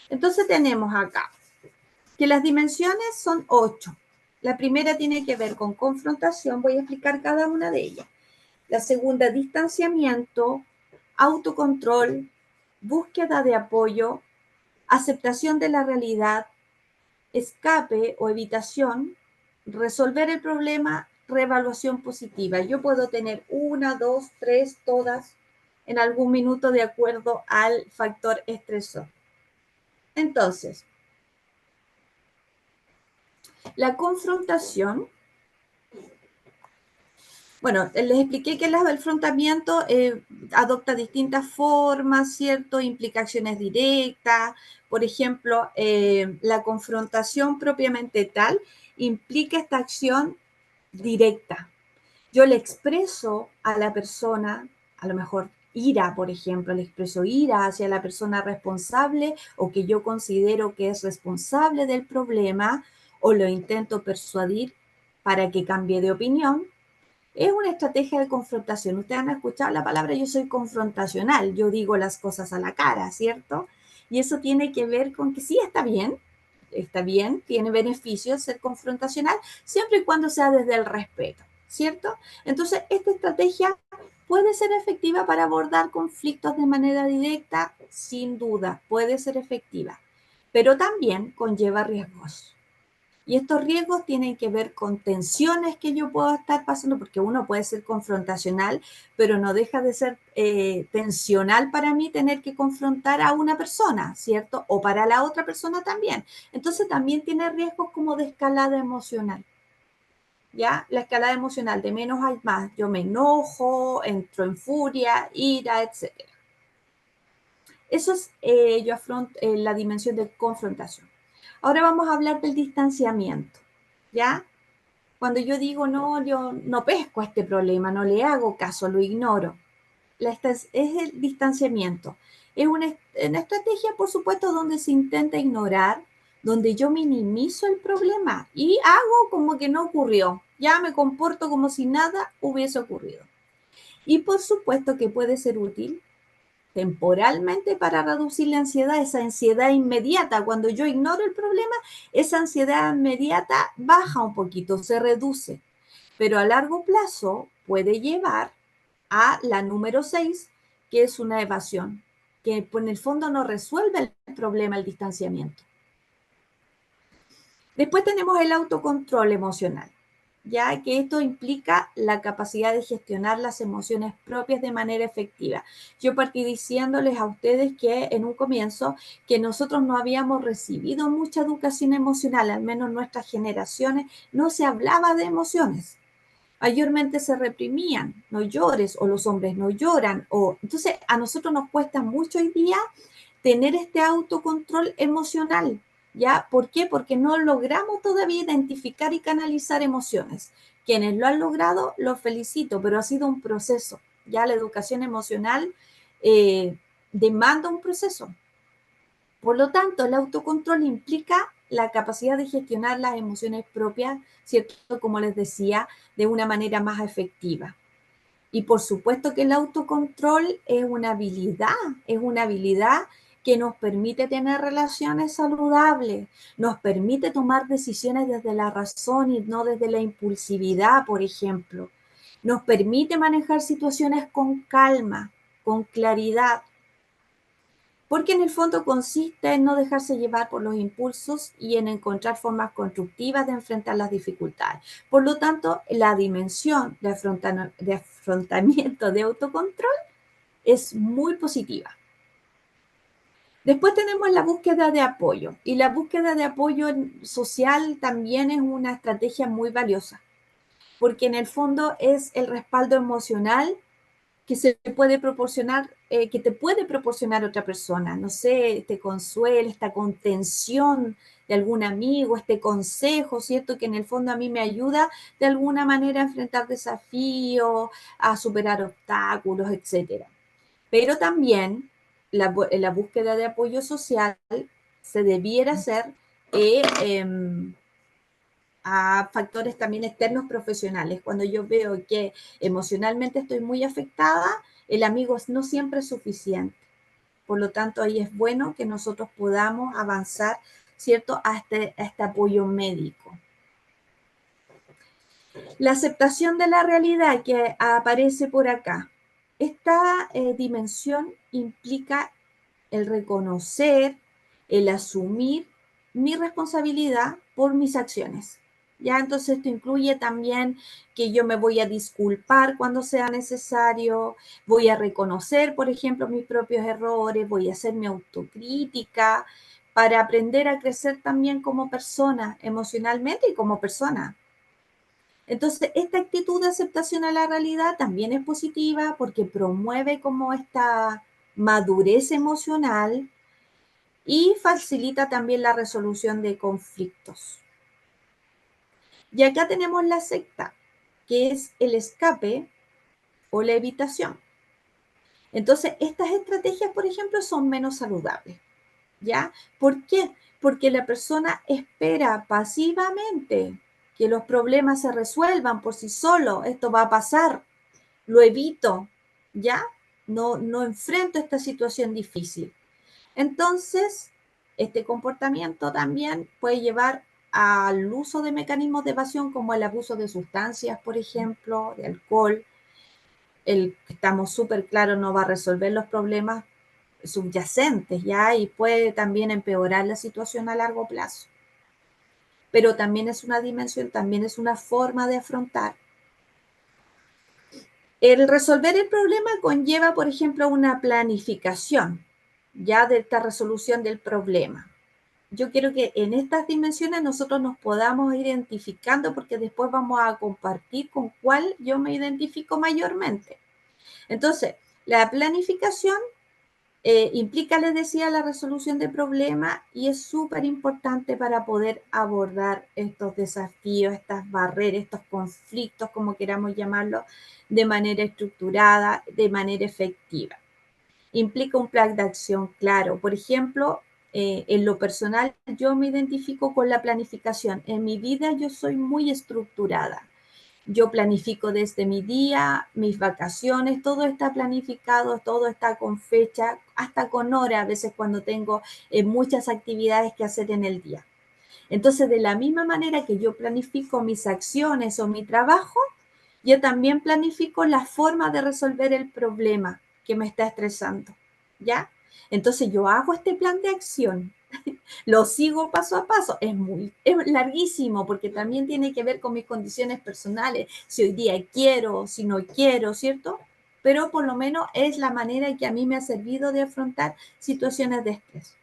Entonces tenemos acá que las dimensiones son 8. La primera tiene que ver con confrontación, voy a explicar cada una de ellas. La segunda, distanciamiento, autocontrol, búsqueda de apoyo, aceptación de la realidad, escape o evitación, resolver el problema, reevaluación positiva. Yo puedo tener 1, 2, 3, todas en algún minuto de acuerdo al factor estresor. Entonces, la confrontación, bueno, les expliqué que el afrontamiento adopta distintas formas, ¿cierto? Implicaciones directas. Por ejemplo, la confrontación propiamente tal implica esta acción directa. Yo le expreso a la persona, a lo mejor ira, por ejemplo, le expreso ira hacia la persona responsable o que yo considero que es responsable del problema o lo intento persuadir para que cambie de opinión. Es una estrategia de confrontación. Ustedes han escuchado la palabra yo soy confrontacional, yo digo las cosas a la cara, ¿cierto? Y eso tiene que ver con que sí está bien, está bien, tiene beneficios ser confrontacional, siempre y cuando sea desde el respeto, ¿cierto? Entonces, esta estrategia puede ser efectiva para abordar conflictos de manera directa, sin duda, puede ser efectiva, pero también conlleva riesgos. Y estos riesgos tienen que ver con tensiones que yo puedo estar pasando, porque uno puede ser confrontacional, pero no deja de ser tensional para mí tener que confrontar a una persona, ¿cierto? O para la otra persona también. Entonces también tiene riesgos como de escalada emocional. ¿Ya? La escalada emocional, de menos a más. Yo me enojo, entro en furia, ira, etc. Eso es, yo afronto la dimensión de confrontación. Ahora vamos a hablar del distanciamiento, ¿ya? Cuando yo digo, no, yo no pesco este problema, no le hago caso, lo ignoro. Es el distanciamiento. Es una estrategia, por supuesto, donde se intenta ignorar, donde yo minimizo el problema y hago como que no ocurrió. Ya me comporto como si nada hubiese ocurrido. Y por supuesto que puede ser útil temporalmente para reducir la ansiedad, esa ansiedad inmediata. Cuando yo ignoro el problema, esa ansiedad inmediata baja un poquito, se reduce. Pero a largo plazo puede llevar a la número 6, que es una evasión, que en el fondo no resuelve el problema, el distanciamiento. Después tenemos el autocontrol emocional, ya que esto implica la capacidad de gestionar las emociones propias de manera efectiva. Yo partí diciéndoles a ustedes que en un comienzo que nosotros no habíamos recibido mucha educación emocional, al menos nuestras generaciones, no se hablaba de emociones. Mayormente se reprimían, no llores, o los hombres no lloran, o entonces a nosotros nos cuesta mucho hoy día tener este autocontrol emocional. ¿Ya? ¿Por qué? Porque no logramos todavía identificar y canalizar emociones. Quienes lo han logrado, los felicito, pero ha sido un proceso. Ya la educación emocional demanda un proceso. Por lo tanto, el autocontrol implica la capacidad de gestionar las emociones propias, ¿cierto? Como les decía, de una manera más efectiva. Y por supuesto que el autocontrol es una habilidad que nos permite tener relaciones saludables, nos permite tomar decisiones desde la razón y no desde la impulsividad, por ejemplo. Nos permite manejar situaciones con calma, con claridad, porque en el fondo consiste en no dejarse llevar por los impulsos y en encontrar formas constructivas de enfrentar las dificultades. Por lo tanto, la dimensión de afrontamiento de autocontrol es muy positiva. Después tenemos la búsqueda de apoyo, y la búsqueda de apoyo social también es una estrategia muy valiosa, porque en el fondo es el respaldo emocional que se puede proporcionar, que te puede proporcionar otra persona. No sé, este consuelo, esta contención de algún amigo, este consejo, ¿cierto? Que en el fondo a mí me ayuda de alguna manera a enfrentar desafíos, a superar obstáculos, etc. Pero también la búsqueda de apoyo social se debiera hacer a factores también externos profesionales. Cuando yo veo que emocionalmente estoy muy afectada, el amigo no siempre es suficiente. Por lo tanto, ahí es bueno que nosotros podamos avanzar, ¿cierto?, a este apoyo médico. La aceptación de la realidad que aparece por acá. Esta dimensión implica el reconocer, el asumir mi responsabilidad por mis acciones. ¿Ya? Entonces esto incluye también que yo me voy a disculpar cuando sea necesario, voy a reconocer, por ejemplo, mis propios errores, voy a hacer mi autocrítica para aprender a crecer también como persona, emocionalmente y como persona. Entonces, esta actitud de aceptación a la realidad también es positiva porque promueve como esta madurez emocional y facilita también la resolución de conflictos. Y acá tenemos la sexta, que es el escape o la evitación. Entonces, estas estrategias, por ejemplo, son menos saludables. ¿Ya? ¿Por qué? Porque la persona espera pasivamente que los problemas se resuelvan por sí solos. Esto va a pasar, lo evito, ¿ya? No enfrento esta situación difícil. Entonces, Este comportamiento también puede llevar al uso de mecanismos de evasión como el abuso de sustancias, por ejemplo, de alcohol. Estamos súper claros, no va a resolver los problemas subyacentes, ¿ya? Y puede también empeorar la situación a largo plazo. Pero también es una dimensión, también es una forma de afrontar. El resolver el problema conlleva, por ejemplo, una planificación, ya de esta resolución del problema. Yo quiero que en estas dimensiones nosotros nos podamos ir identificando porque después vamos a compartir con cuál yo me identifico mayormente. Entonces, la planificación implica, les decía, la resolución de problemas y es súper importante para poder abordar estos desafíos, estas barreras, estos conflictos, como queramos llamarlo, de manera estructurada, de manera efectiva. Implica un plan de acción claro. Por ejemplo, en lo personal, yo me identifico con la planificación. En mi vida yo soy muy estructurada. Yo planifico desde mi día, mis vacaciones, todo está planificado, todo está con fecha, hasta con hora, a veces cuando tengo muchas actividades que hacer en el día. Entonces, de la misma manera que yo planifico mis acciones o mi trabajo, yo también planifico la forma de resolver el problema que me está estresando, ¿ya? Entonces, yo hago este plan de acción, lo sigo paso a paso. Es larguísimo porque también tiene que ver con mis condiciones personales, si hoy día quiero, si no quiero, ¿cierto? Pero por lo menos es la manera que a mí me ha servido de afrontar situaciones de estrés.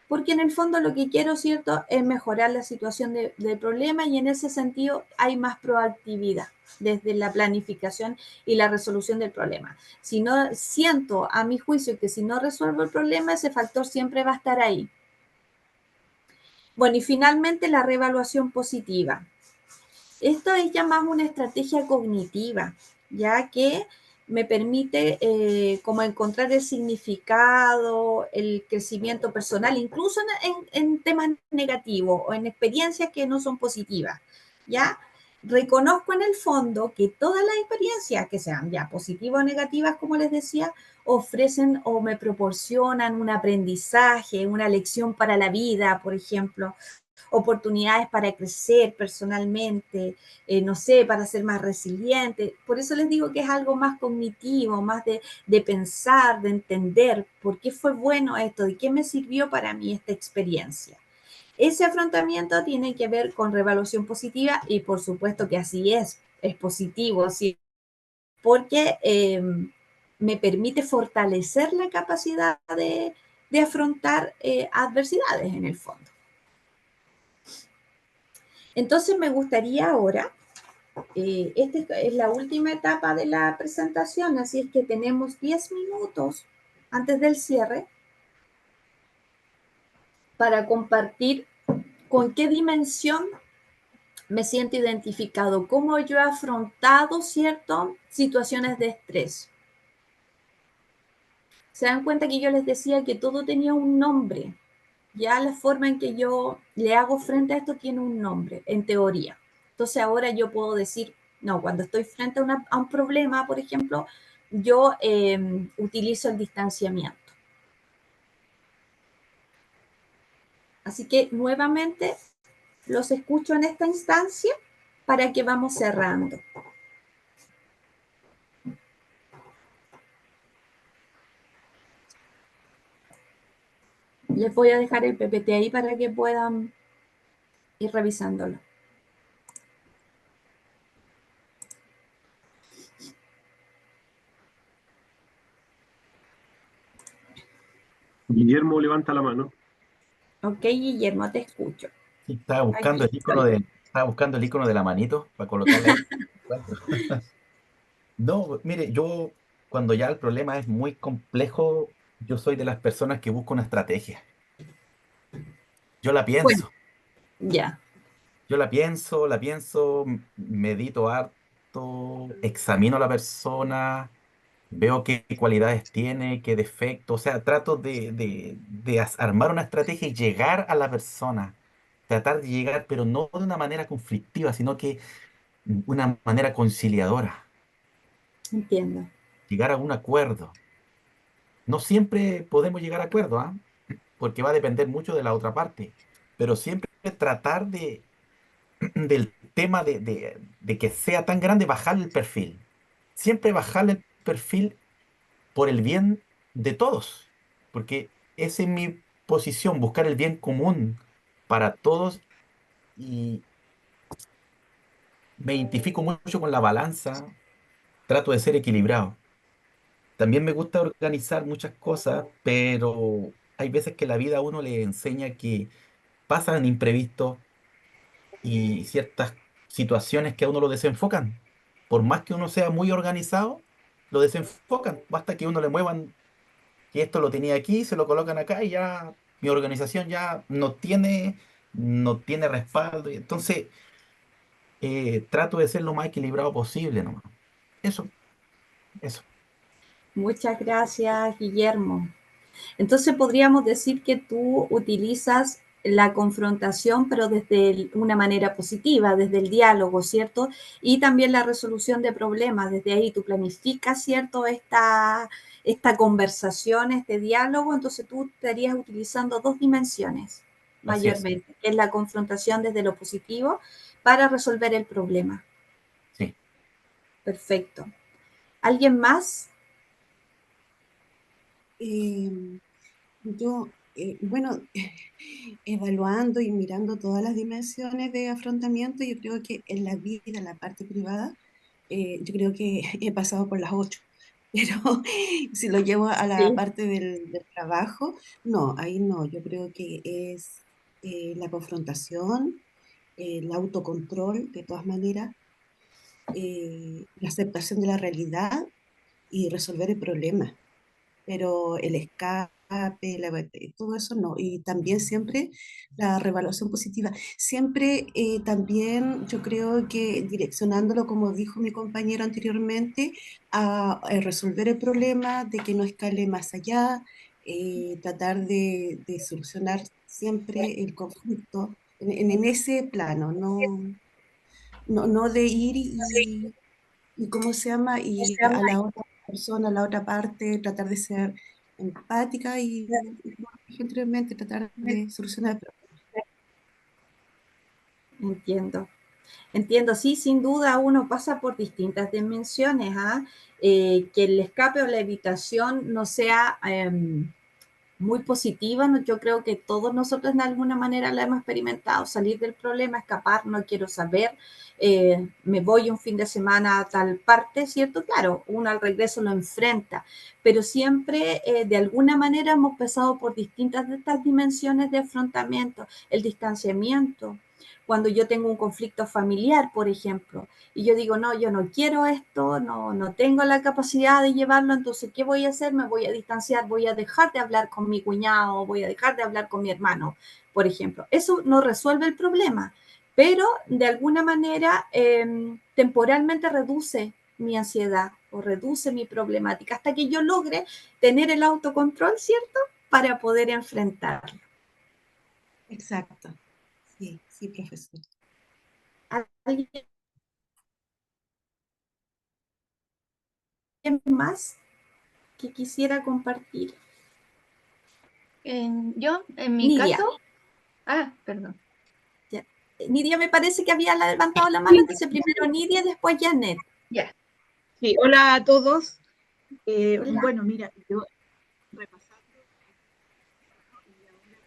Porque en el fondo lo que quiero, ¿cierto?, es mejorar la situación del problema y en ese sentido hay más proactividad desde la planificación y la resolución del problema. Si no, siento a mi juicio que si no resuelvo el problema, ese factor siempre va a estar ahí. Bueno, y finalmente la reevaluación positiva. Esto es ya más una estrategia cognitiva, ya que me permite como encontrar el significado, el crecimiento personal, incluso en temas negativos o en experiencias que no son positivas, ¿ya? Reconozco en el fondo que todas las experiencias, que sean ya positivas o negativas, como les decía, ofrecen o me proporcionan un aprendizaje, una lección para la vida, por ejemplo, oportunidades para crecer personalmente, no sé, para ser más resiliente. Por eso les digo que es algo más cognitivo, más de pensar, de entender por qué fue bueno esto, de qué me sirvió para mí esta experiencia. Ese afrontamiento tiene que ver con reevaluación positiva y por supuesto que así es positivo, ¿sí? Porque me permite fortalecer la capacidad de afrontar adversidades en el fondo. Entonces me gustaría ahora, esta es la última etapa de la presentación, así es que tenemos 10 minutos antes del cierre para compartir con qué dimensión me siento identificado, cómo yo he afrontado, ¿cierto?, situaciones de estrés. Se dan cuenta que yo les decía que todo tenía un nombre. Ya la forma en que yo le hago frente a esto tiene un nombre, en teoría. Entonces ahora yo puedo decir, no, cuando estoy frente a un problema, por ejemplo, yo utilizo el distanciamiento. Así que nuevamente los escucho en esta instancia para que vamos cerrando. Les voy a dejar el PPT ahí para que puedan ir revisándolo. Guillermo levanta la mano. Ok, Guillermo, te escucho. Sí, estaba buscando Aquí el icono estoy. estaba buscando el icono de la manito para colocarla ahí. No, mire, yo cuando ya el problema es muy complejo, yo soy de las personas que busco una estrategia. Yo la Bueno, pienso, ya, la pienso, medito harto, examino a la persona, veo qué cualidades tiene, qué defectos, o sea, trato de armar una estrategia y llegar a la persona, tratar de llegar, pero no de una manera conflictiva, sino que una manera conciliadora, entiendo. llegar a un acuerdo. No siempre podemos llegar a acuerdo, ¿ah? porque va a depender mucho de la otra parte. Pero siempre tratar del tema de que sea tan grande, bajarle el perfil. Siempre bajarle el perfil por el bien de todos, porque esa es mi posición, buscar el bien común para todos y me identifico mucho con la balanza, trato de ser equilibrado. También me gusta organizar muchas cosas, pero hay veces que la vida a uno le enseña que pasan imprevistos y ciertas situaciones que a uno lo desenfocan. Por más que uno sea muy organizado, lo desenfocan. Basta que uno le muevan que esto lo tenía aquí, se lo colocan acá y ya mi organización ya no tiene respaldo. Y entonces trato de ser lo más equilibrado posible nomás. Eso, eso. Muchas gracias, Guillermo. Entonces podríamos decir que tú utilizas la confrontación, pero desde una manera positiva, desde el diálogo, ¿cierto? Y también la resolución de problemas. Desde ahí tú planificas, ¿cierto? Esta conversación, este diálogo. Entonces tú estarías utilizando dos dimensiones Así es. mayormente, que es la confrontación desde lo positivo para resolver el problema. Sí. Perfecto. ¿Alguien más? Yo, bueno, evaluando y mirando todas las dimensiones de afrontamiento, yo creo que en la vida, en la parte privada, yo creo que he pasado por las 8, pero si lo llevo a la Sí. parte del trabajo, no, ahí no, yo creo que es la confrontación, el autocontrol, de todas maneras, la aceptación de la realidad y resolver el problema, pero el escape, todo eso no. Y también siempre la revaluación positiva. Siempre también yo creo que direccionándolo, como dijo mi compañero anteriormente, a resolver el problema, de que no escale más allá, tratar de solucionar siempre el conflicto en ese plano, no de ir y ¿cómo se llama? Y a la otra persona, a la otra parte, tratar de ser empática y como dije anteriormente, tratar de solucionar el problema. Entiendo. Entiendo, sí, sin duda uno pasa por distintas dimensiones, ¿ah? Que el escape o la evitación no sea muy positiva, ¿no? Yo creo que todos nosotros de alguna manera la hemos experimentado, salir del problema, escapar, no quiero saber, me voy un fin de semana a tal parte, ¿cierto? Claro, uno al regreso lo enfrenta, pero siempre de alguna manera hemos pasado por distintas de estas dimensiones de afrontamiento, el distanciamiento. Cuando yo tengo un conflicto familiar, por ejemplo, y yo digo, no, yo no quiero esto, no tengo la capacidad de llevarlo, entonces, ¿qué voy a hacer? Me voy a distanciar, voy a dejar de hablar con mi cuñado, voy a dejar de hablar con mi hermano, por ejemplo. Eso no resuelve el problema, pero de alguna manera temporalmente reduce mi ansiedad o reduce mi problemática hasta que yo logre tener el autocontrol, ¿cierto? Para poder enfrentarlo. Exacto. Sí, sí, profesor. ¿Alguien más que quisiera compartir? Yo, en mi Nidia. caso, perdón. Ya. Nidia me parece que había levantado la mano, entonces primero Nidia, después Janet. Ya. Sí, hola a todos. Hola. Bueno, mira, yo repasando y ahora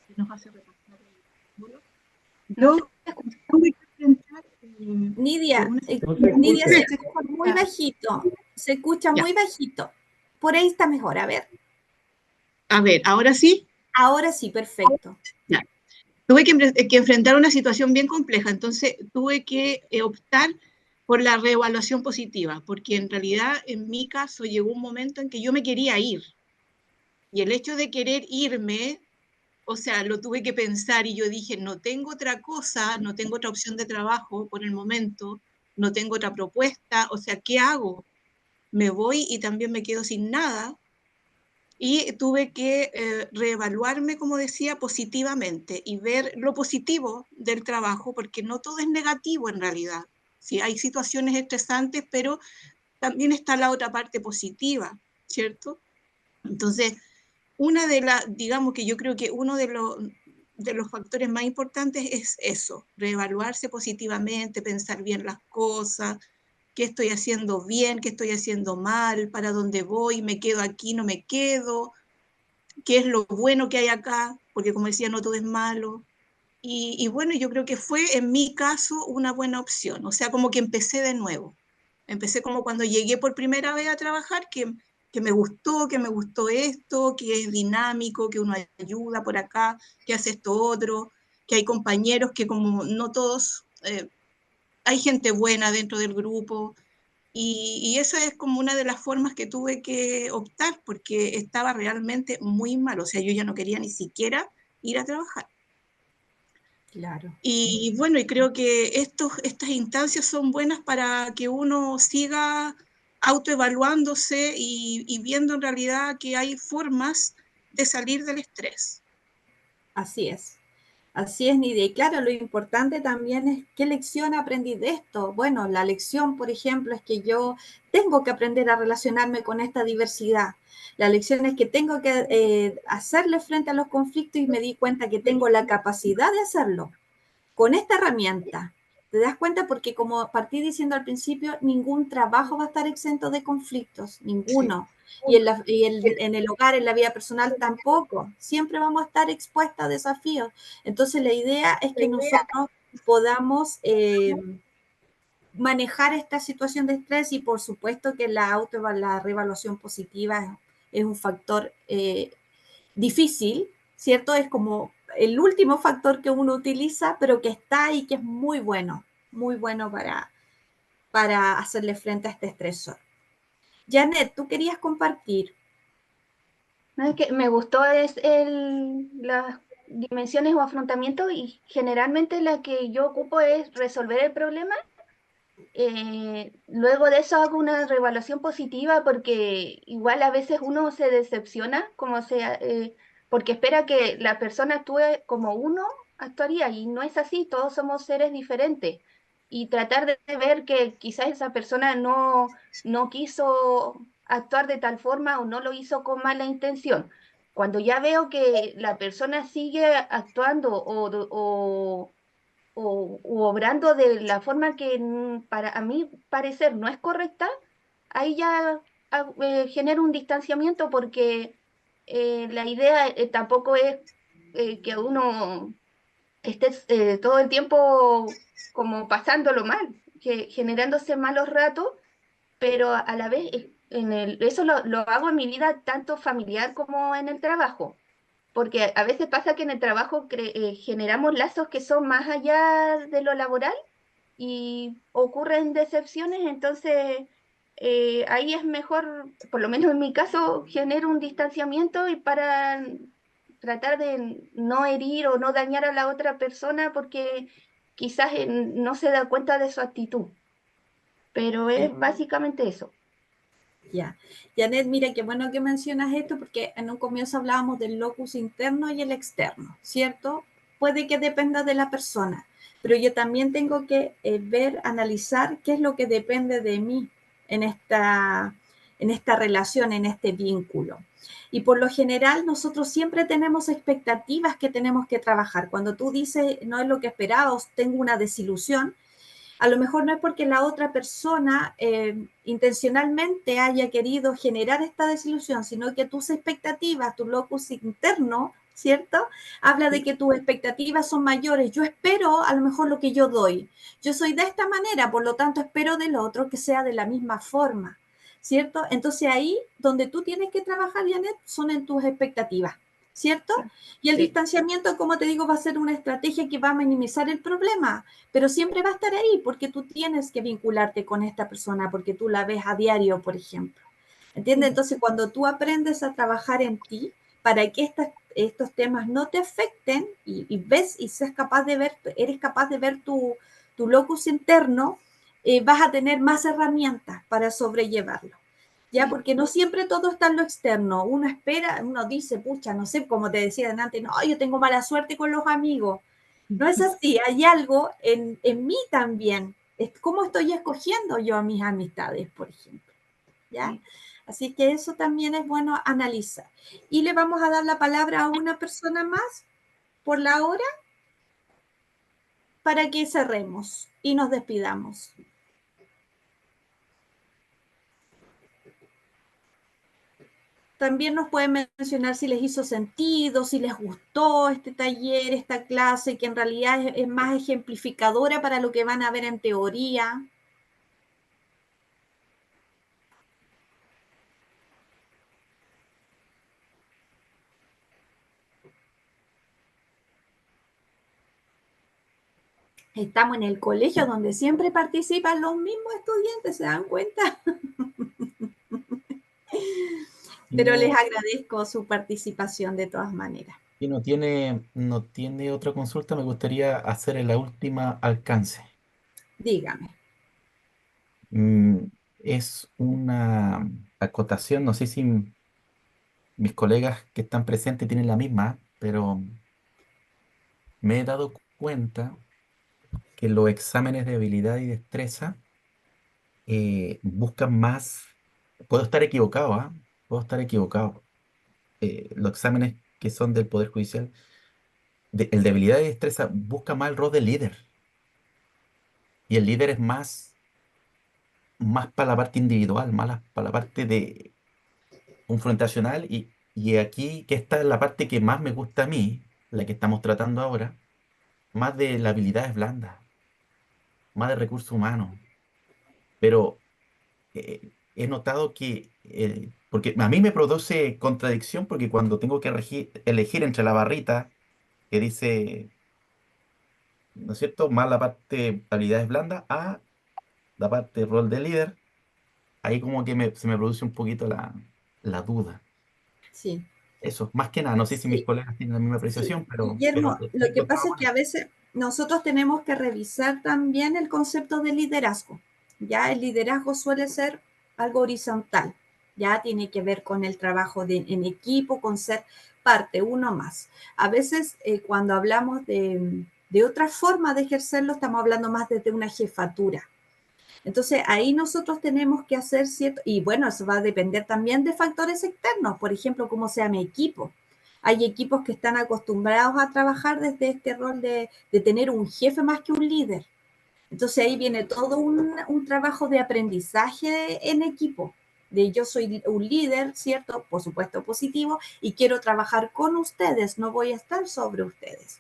que nos hace repasar el módulo, No yo tuve que enfrentar Nidia, una Nidia se situación. escucha muy bajito, se escucha Ya, muy bajito. Por ahí está mejor, a ver. a ver, ahora sí. Ahora sí, perfecto. Ya. Tuve que enfrentar una situación bien compleja, entonces tuve que optar por la reevaluación positiva, porque en realidad en mi caso llegó un momento en que yo me quería ir. Y el hecho de querer irme, o sea, lo tuve que pensar y yo dije, no tengo otra cosa, no tengo otra opción de trabajo por el momento, no tengo otra propuesta, o sea, ¿qué hago? Me voy y también me quedo sin nada. Y tuve que reevaluarme, como decía, positivamente y ver lo positivo del trabajo, porque no todo es negativo en realidad. Sí, hay situaciones estresantes, pero también está la otra parte positiva, ¿cierto? Entonces, una de las, digamos que yo creo que uno de los factores más importantes es eso, reevaluarse positivamente, pensar bien las cosas, qué estoy haciendo bien, qué estoy haciendo mal, para dónde voy, me quedo aquí, no me quedo, qué es lo bueno que hay acá, porque como decía, no todo es malo. Y bueno, yo creo que fue en mi caso una buena opción, o sea, como que empecé de nuevo. Empecé como cuando llegué por primera vez a trabajar, que me gustó esto, que es dinámico, que uno ayuda por acá, que hace esto otro, que hay compañeros que como no todos, hay gente buena dentro del grupo, y esa es como una de las formas que tuve que optar, porque estaba realmente muy mal, o sea, yo ya no quería ni siquiera ir a trabajar. Claro. Y bueno, y creo que estas instancias son buenas para que uno siga autoevaluándose y viendo en realidad que hay formas de salir del estrés. Así es. Así es, Nidia. Y claro, lo importante también es qué lección aprendí de esto. Bueno, la lección, por ejemplo, es que yo tengo que aprender a relacionarme con esta diversidad. La lección es que tengo que hacerle frente a los conflictos y me di cuenta que tengo la capacidad de hacerlo con esta herramienta. ¿Te das cuenta? Porque como partí diciendo al principio, ningún trabajo va a estar exento de conflictos, ninguno. Y en el hogar, en la vida personal tampoco. Siempre vamos a estar expuestos a desafíos. Entonces la idea es que nosotros podamos manejar esta situación de estrés y por supuesto que la reevaluación positiva es un factor difícil, ¿cierto? Es como el último factor que uno utiliza, pero que está ahí, que es muy bueno para hacerle frente a este estresor. Janet, tú querías compartir. No, es que me gustó las dimensiones o afrontamientos y generalmente la que yo ocupo es resolver el problema. Luego de eso hago una reevaluación positiva porque igual a veces uno se decepciona como sea, porque espera que la persona actúe como uno actuaría y no es así, todos somos seres diferentes. Y tratar de ver que quizás esa persona no quiso actuar de tal forma o no lo hizo con mala intención. Cuando ya veo que la persona sigue actuando o obrando de la forma que para a mí parecer no es correcta, ahí ya genero un distanciamiento porque la idea tampoco es que uno esté todo el tiempo como pasándolo mal, generándose malos ratos, pero a la vez eso lo hago en mi vida tanto familiar como en el trabajo. Porque a veces pasa que en el trabajo generamos lazos que son más allá de lo laboral y ocurren decepciones, entonces ahí es mejor, por lo menos en mi caso, genero un distanciamiento y para tratar de no herir o no dañar a la otra persona porque quizás no se da cuenta de su actitud. Pero es básicamente eso. Ya. Janet, mira, qué bueno que mencionas esto porque en un comienzo hablábamos del locus interno y el externo, ¿cierto? Puede que dependa de la persona, pero yo también tengo que ver, analizar qué es lo que depende de mí en esta relación, en este vínculo. Y por lo general nosotros siempre tenemos expectativas que tenemos que trabajar. Cuando tú dices, no es lo que esperaba, tengo una desilusión, a lo mejor no es porque la otra persona intencionalmente haya querido generar esta desilusión, sino que tus expectativas, tu locus interno, ¿cierto? Habla de que tus expectativas son mayores. Yo espero a lo mejor lo que yo doy. Yo soy de esta manera, por lo tanto espero del otro que sea de la misma forma, ¿cierto? Entonces ahí donde tú tienes que trabajar, Janet, son en tus expectativas, ¿cierto? Y el distanciamiento, como te digo, va a ser una estrategia que va a minimizar el problema, pero siempre va a estar ahí porque tú tienes que vincularte con esta persona, porque tú la ves a diario, por ejemplo. ¿Entiendes? Entonces, cuando tú aprendes a trabajar en ti para que estos temas no te afecten y ves y seas capaz de ver, eres capaz de ver tu locus interno, vas a tener más herramientas para sobrellevarlo. ¿Ya? Porque no siempre todo está en lo externo. Uno espera, uno dice, pucha, no sé, como te decía antes, no, yo tengo mala suerte con los amigos. No es así, hay algo en mí también. Es cómo estoy escogiendo yo a mis amistades, por ejemplo. ¿Ya? Así que eso también es bueno analizar. Y le vamos a dar la palabra a una persona más por la hora para que cerremos y nos despidamos. También nos pueden mencionar si les hizo sentido, si les gustó este taller, esta clase, que en realidad es más ejemplificadora para lo que van a ver en teoría. Estamos en el colegio donde siempre participan los mismos estudiantes, ¿se dan cuenta? Pero les agradezco su participación de todas maneras. Y no tiene otra consulta, me gustaría hacer en la última alcance. Dígame. Mm, es una acotación, no sé si mis colegas que están presentes tienen la misma, pero me he dado cuenta que los exámenes de habilidad y destreza buscan más, puedo estar equivocado, ¿ah? Puedo estar equivocado. Los exámenes que son del Poder Judicial, el de habilidad y destreza busca más el rol del líder. Y el líder es más para la parte individual, más para la parte de confrontacional. Y aquí, que esta es la parte que más me gusta a mí, la que estamos tratando ahora, más de la habilidades blandas, más de recursos humanos. Pero he notado que, porque a mí me produce contradicción, porque cuando tengo que elegir entre la barrita que dice, ¿no es cierto?, más la parte de habilidades blandas a la parte rol de líder, ahí como que se me produce un poquito la duda. Sí. Eso, más que nada, no sé si mis Sí. colegas tienen la misma Sí. apreciación, pero Guillermo, lo he que pasa encontrado es que a veces nosotros tenemos que revisar también el concepto de liderazgo. Ya el liderazgo suele ser algo horizontal, ya tiene que ver con el trabajo en equipo, con ser parte, uno más. A veces cuando hablamos de otra forma de ejercerlo, estamos hablando más desde una jefatura. Entonces ahí nosotros tenemos que hacer cierto, y bueno, eso va a depender también de factores externos, por ejemplo, cómo sea mi equipo. Hay equipos que están acostumbrados a trabajar desde este rol de tener un jefe más que un líder. Entonces ahí viene todo un trabajo de aprendizaje en equipo, de yo soy un líder, ¿cierto? Por supuesto positivo, y quiero trabajar con ustedes, no voy a estar sobre ustedes.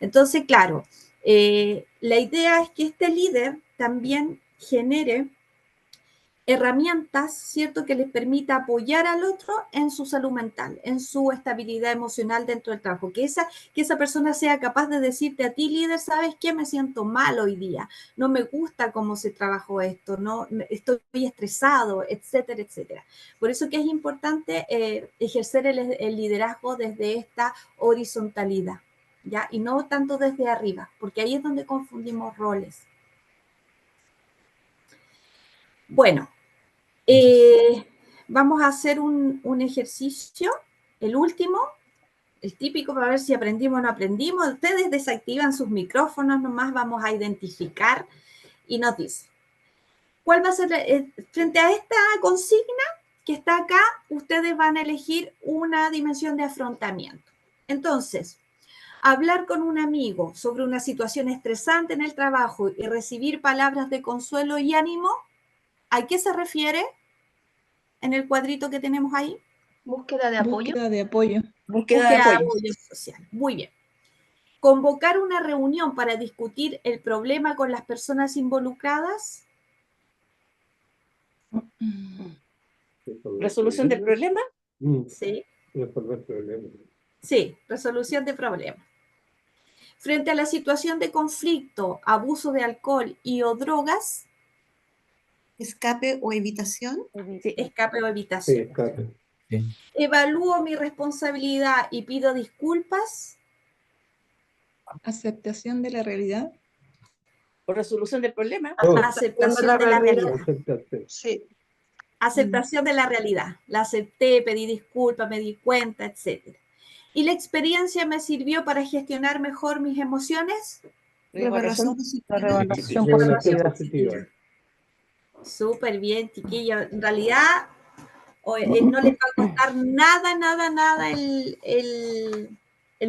Entonces, claro, la idea es que este líder también genere herramientas, ¿cierto?, que les permita apoyar al otro en su salud mental, en su estabilidad emocional dentro del trabajo. Que esa persona sea capaz de decirte a ti, líder, ¿sabes qué? Me siento mal hoy día, no me gusta cómo se trabajó esto, no, estoy estresado, etcétera, etcétera. Por eso que es importante ejercer el liderazgo desde esta horizontalidad, ¿ya? Y no tanto desde arriba, porque ahí es donde confundimos roles. Bueno, vamos a hacer un ejercicio, el último, el típico, para ver si aprendimos o no aprendimos. Ustedes desactivan sus micrófonos, nomás vamos a identificar y nos dice, ¿cuál va a ser, frente a esta consigna que está acá, ustedes van a elegir una dimensión de afrontamiento? Entonces, hablar con un amigo sobre una situación estresante en el trabajo y recibir palabras de consuelo y ánimo, ¿a qué se refiere en el cuadrito que tenemos ahí? Búsqueda de apoyo. Búsqueda de apoyo. Búsqueda de apoyo social. Muy bien. Convocar una reunión para discutir el problema con las personas involucradas. ¿Resolución del problema? Sí. Resolver problemas. Sí, resolución de problemas. Frente a la situación de conflicto, abuso de alcohol y o drogas. Escape o evitación. Sí, escape o Sí, evitación. escape. Sí. Evalúo mi responsabilidad y pido disculpas. Aceptación de la realidad. ¿O resolución del problema? Aceptación de la realidad. Aceptación. Sí. Aceptación de la realidad. La acepté, pedí disculpas, me di cuenta, etc. ¿Y la experiencia me sirvió para gestionar mejor mis emociones? Revaluación positiva. Evaluación positiva. Súper bien, chiquillos. En realidad, No les va a costar nada el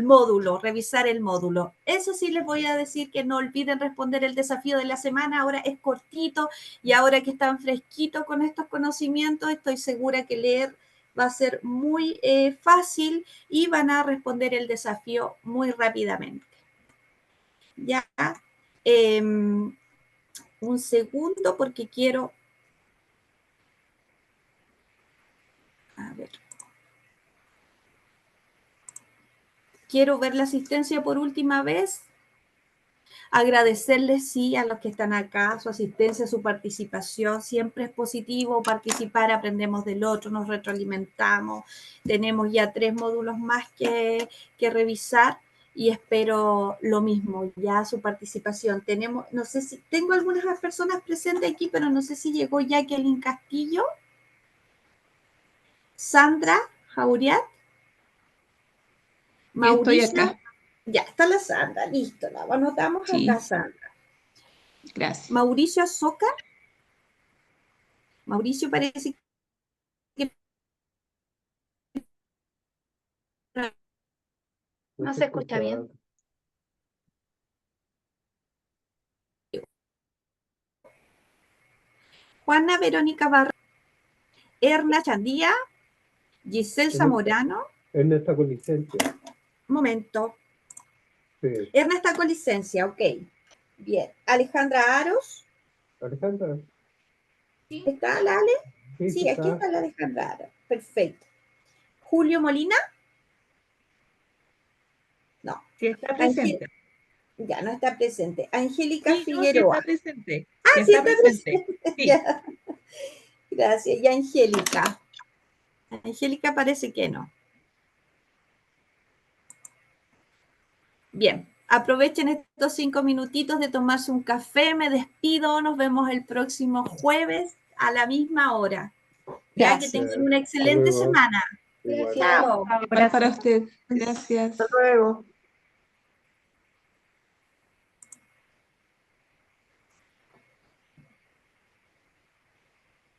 módulo, revisar el módulo. Eso sí les voy a decir que no olviden responder el desafío de la semana. Ahora es cortito y ahora que están fresquitos con estos conocimientos, estoy segura que leer va a ser muy fácil y van a responder el desafío muy rápidamente. Ya, un segundo porque quiero... A ver. Quiero ver la asistencia por última vez. Agradecerles, sí, a los que están acá, su asistencia, su participación. Siempre es positivo participar, aprendemos del otro, nos retroalimentamos. Tenemos ya 3 módulos más que revisar y espero lo mismo, ya su participación. Tenemos, no sé si, tengo algunas personas presentes aquí, pero no sé si llegó Jacqueline Castillo, Sandra Jauriat, Estoy Mauricio. acá. Ya está la Sandra, listo, la anotamos Sí. acá, Sandra. Gracias. Mauricio Azócar. Mauricio parece que... No se escucha bien. Juana Verónica Barra, Erna Chandía, Giselle Zamorano. Erna está con licencia. Momento. Sí. Erna está con licencia, ok. Bien. Alejandra Aros. Alejandra. ¿Está la Ale? Sí, aquí está. está la Alejandra Aros. Perfecto. Julio Molina. No. Sí, está presente. Ya no está presente. Angélica Sí, no, sí Figueroa. está presente. Ah, sí está presente. Sí. Ya. Gracias. Y Angélica. Angélica parece que no. Bien, aprovechen estos 5 minutitos de tomarse un café. Me despido. Nos vemos el próximo jueves a la misma hora. Ya que tengan una excelente semana. Gracias. Chao. Igual para usted. Gracias. Hasta luego.